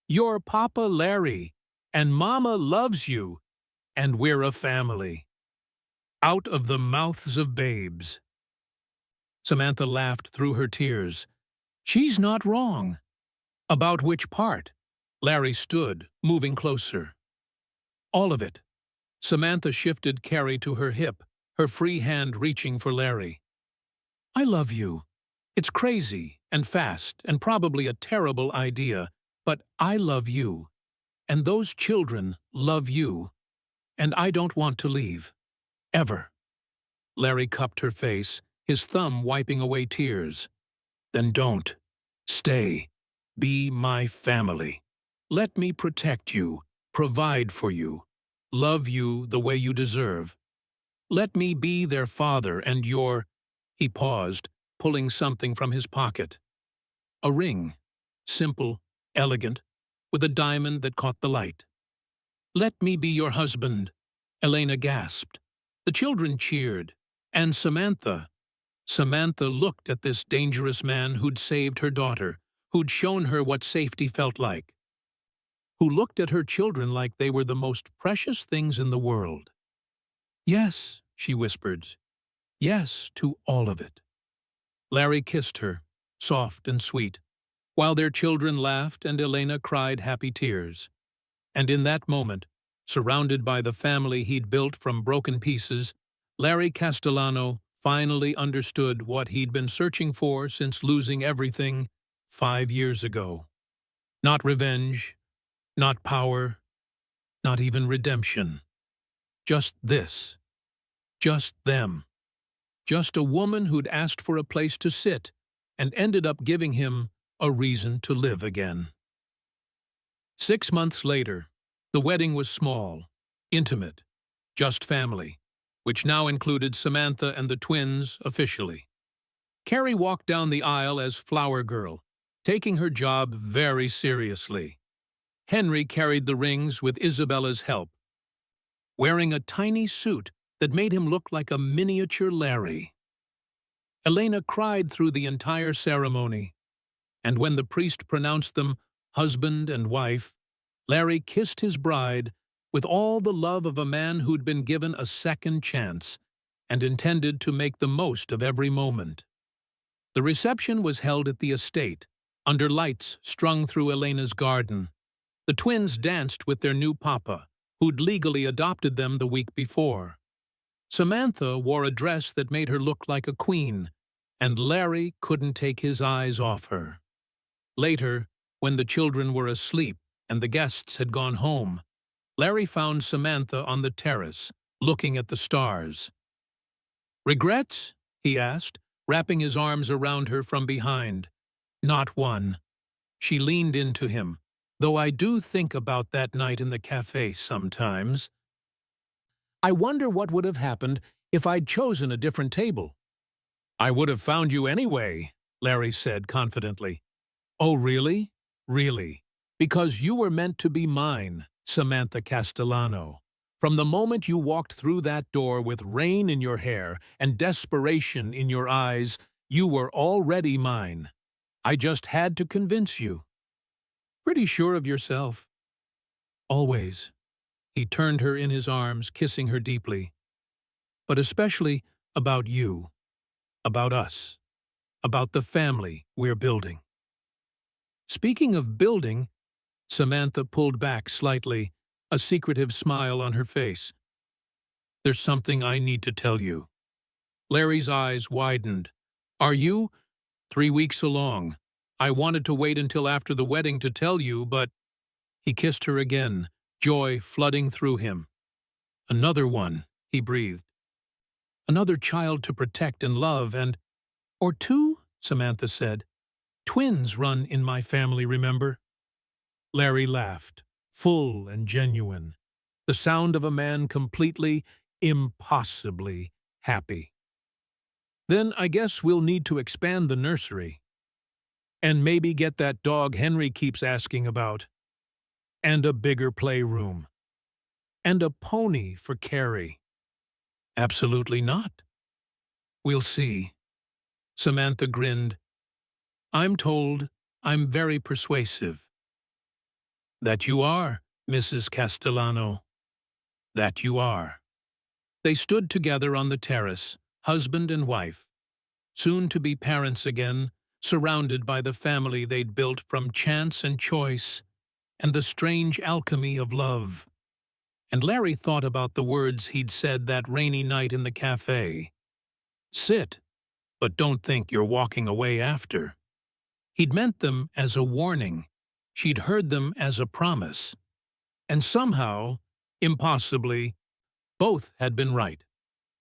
"You're Papa Larry, and Mama loves you, and we're a family." Out of the mouths of babes. Samantha laughed through her tears. "She's not wrong." "About which part?" Larry stood, moving closer. "All of it." Samantha shifted Carrie to her hip, her free hand reaching for Larry. "I love you. It's crazy and fast and probably a terrible idea, but I love you. And those children love you. And I don't want to leave. Ever." Larry cupped her face, his thumb wiping away tears. "Then don't. Stay. Be my family. Let me protect you, provide for you, love you the way you deserve. Let me be their father and your—" He paused, pulling something from his pocket. A ring. Simple, elegant, with a diamond that caught the light. "Let me be your husband," Elena gasped. The children cheered, and Samantha looked at this dangerous man who'd saved her daughter, who'd shown her what safety felt like, who looked at her children like they were the most precious things in the world. "Yes," she whispered. "Yes to all of it." Larry kissed her, soft and sweet, while their children laughed and Elena cried happy tears. And in that moment, surrounded by the family he'd built from broken pieces, Larry Castellano finally understood what he'd been searching for since losing everything 5 years ago. Not revenge, not power, not even redemption. Just this. Just them. Just a woman who'd asked for a place to sit and ended up giving him a reason to live again. 6 months later, the wedding was small, intimate, just family, which now included Samantha and the twins officially. Carrie walked down the aisle as flower girl, taking her job very seriously. Henry carried the rings with Isabella's help, wearing a tiny suit that made him look like a miniature Larry. Elena cried through the entire ceremony, and when the priest pronounced them husband and wife, Larry kissed his bride with all the love of a man who'd been given a second chance and intended to make the most of every moment. The reception was held at the estate, under lights strung through Elena's garden. The twins danced with their new papa, who'd legally adopted them the week before. Samantha wore a dress that made her look like a queen, and Larry couldn't take his eyes off her. Later, when the children were asleep and the guests had gone home, Larry found Samantha on the terrace, looking at the stars. "Regrets?" he asked, wrapping his arms around her from behind. "Not one." She leaned into him, "Though I do think about that night in the cafe sometimes. I wonder what would have happened if I'd chosen a different table." "I would have found you anyway," Larry said confidently. "Oh, really? Really? Because you were meant to be mine, Samantha Castellano. From the moment you walked through that door with rain in your hair and desperation in your eyes, you were already mine. I just had to convince you." "Pretty sure of yourself." "Always." He turned her in his arms, kissing her deeply. "But especially about you, about us, about the family we're building." Speaking of building, Samantha pulled back slightly, a secretive smile on her face. "There's something I need to tell you." Larry's eyes widened. "Are you 3 weeks along? I wanted to wait until after the wedding to tell you, but—" He kissed her again, joy flooding through him. "Another one," he breathed. "Another child to protect and love and—" "Or 2, Samantha said. "Twins run in my family, remember?" Larry laughed, full and genuine, the sound of a man completely, impossibly happy. Then I guess we'll need to expand the nursery. And maybe get that dog Henry keeps asking about. And a bigger playroom. And a pony for Carrie. Absolutely not. We'll see. Samantha grinned. I'm told I'm very persuasive. That you are, Mrs. Castellano. That you are. They stood together on the terrace, husband and wife, soon to be parents again, surrounded by the family they'd built from chance and choice and the strange alchemy of love. And Larry thought about the words he'd said that rainy night in the cafe. Sit, but don't think you're walking away after. He'd meant them as a warning. She'd heard them as a promise. And somehow, impossibly, both had been right.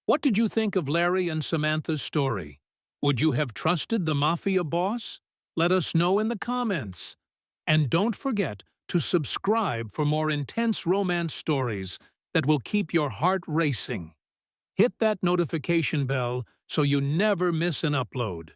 What did you think of Larry and Samantha's story? Would you have trusted the Mafia boss? Let us know in the comments. And don't forget to subscribe for more intense romance stories that will keep your heart racing. Hit that notification bell so you never miss an upload.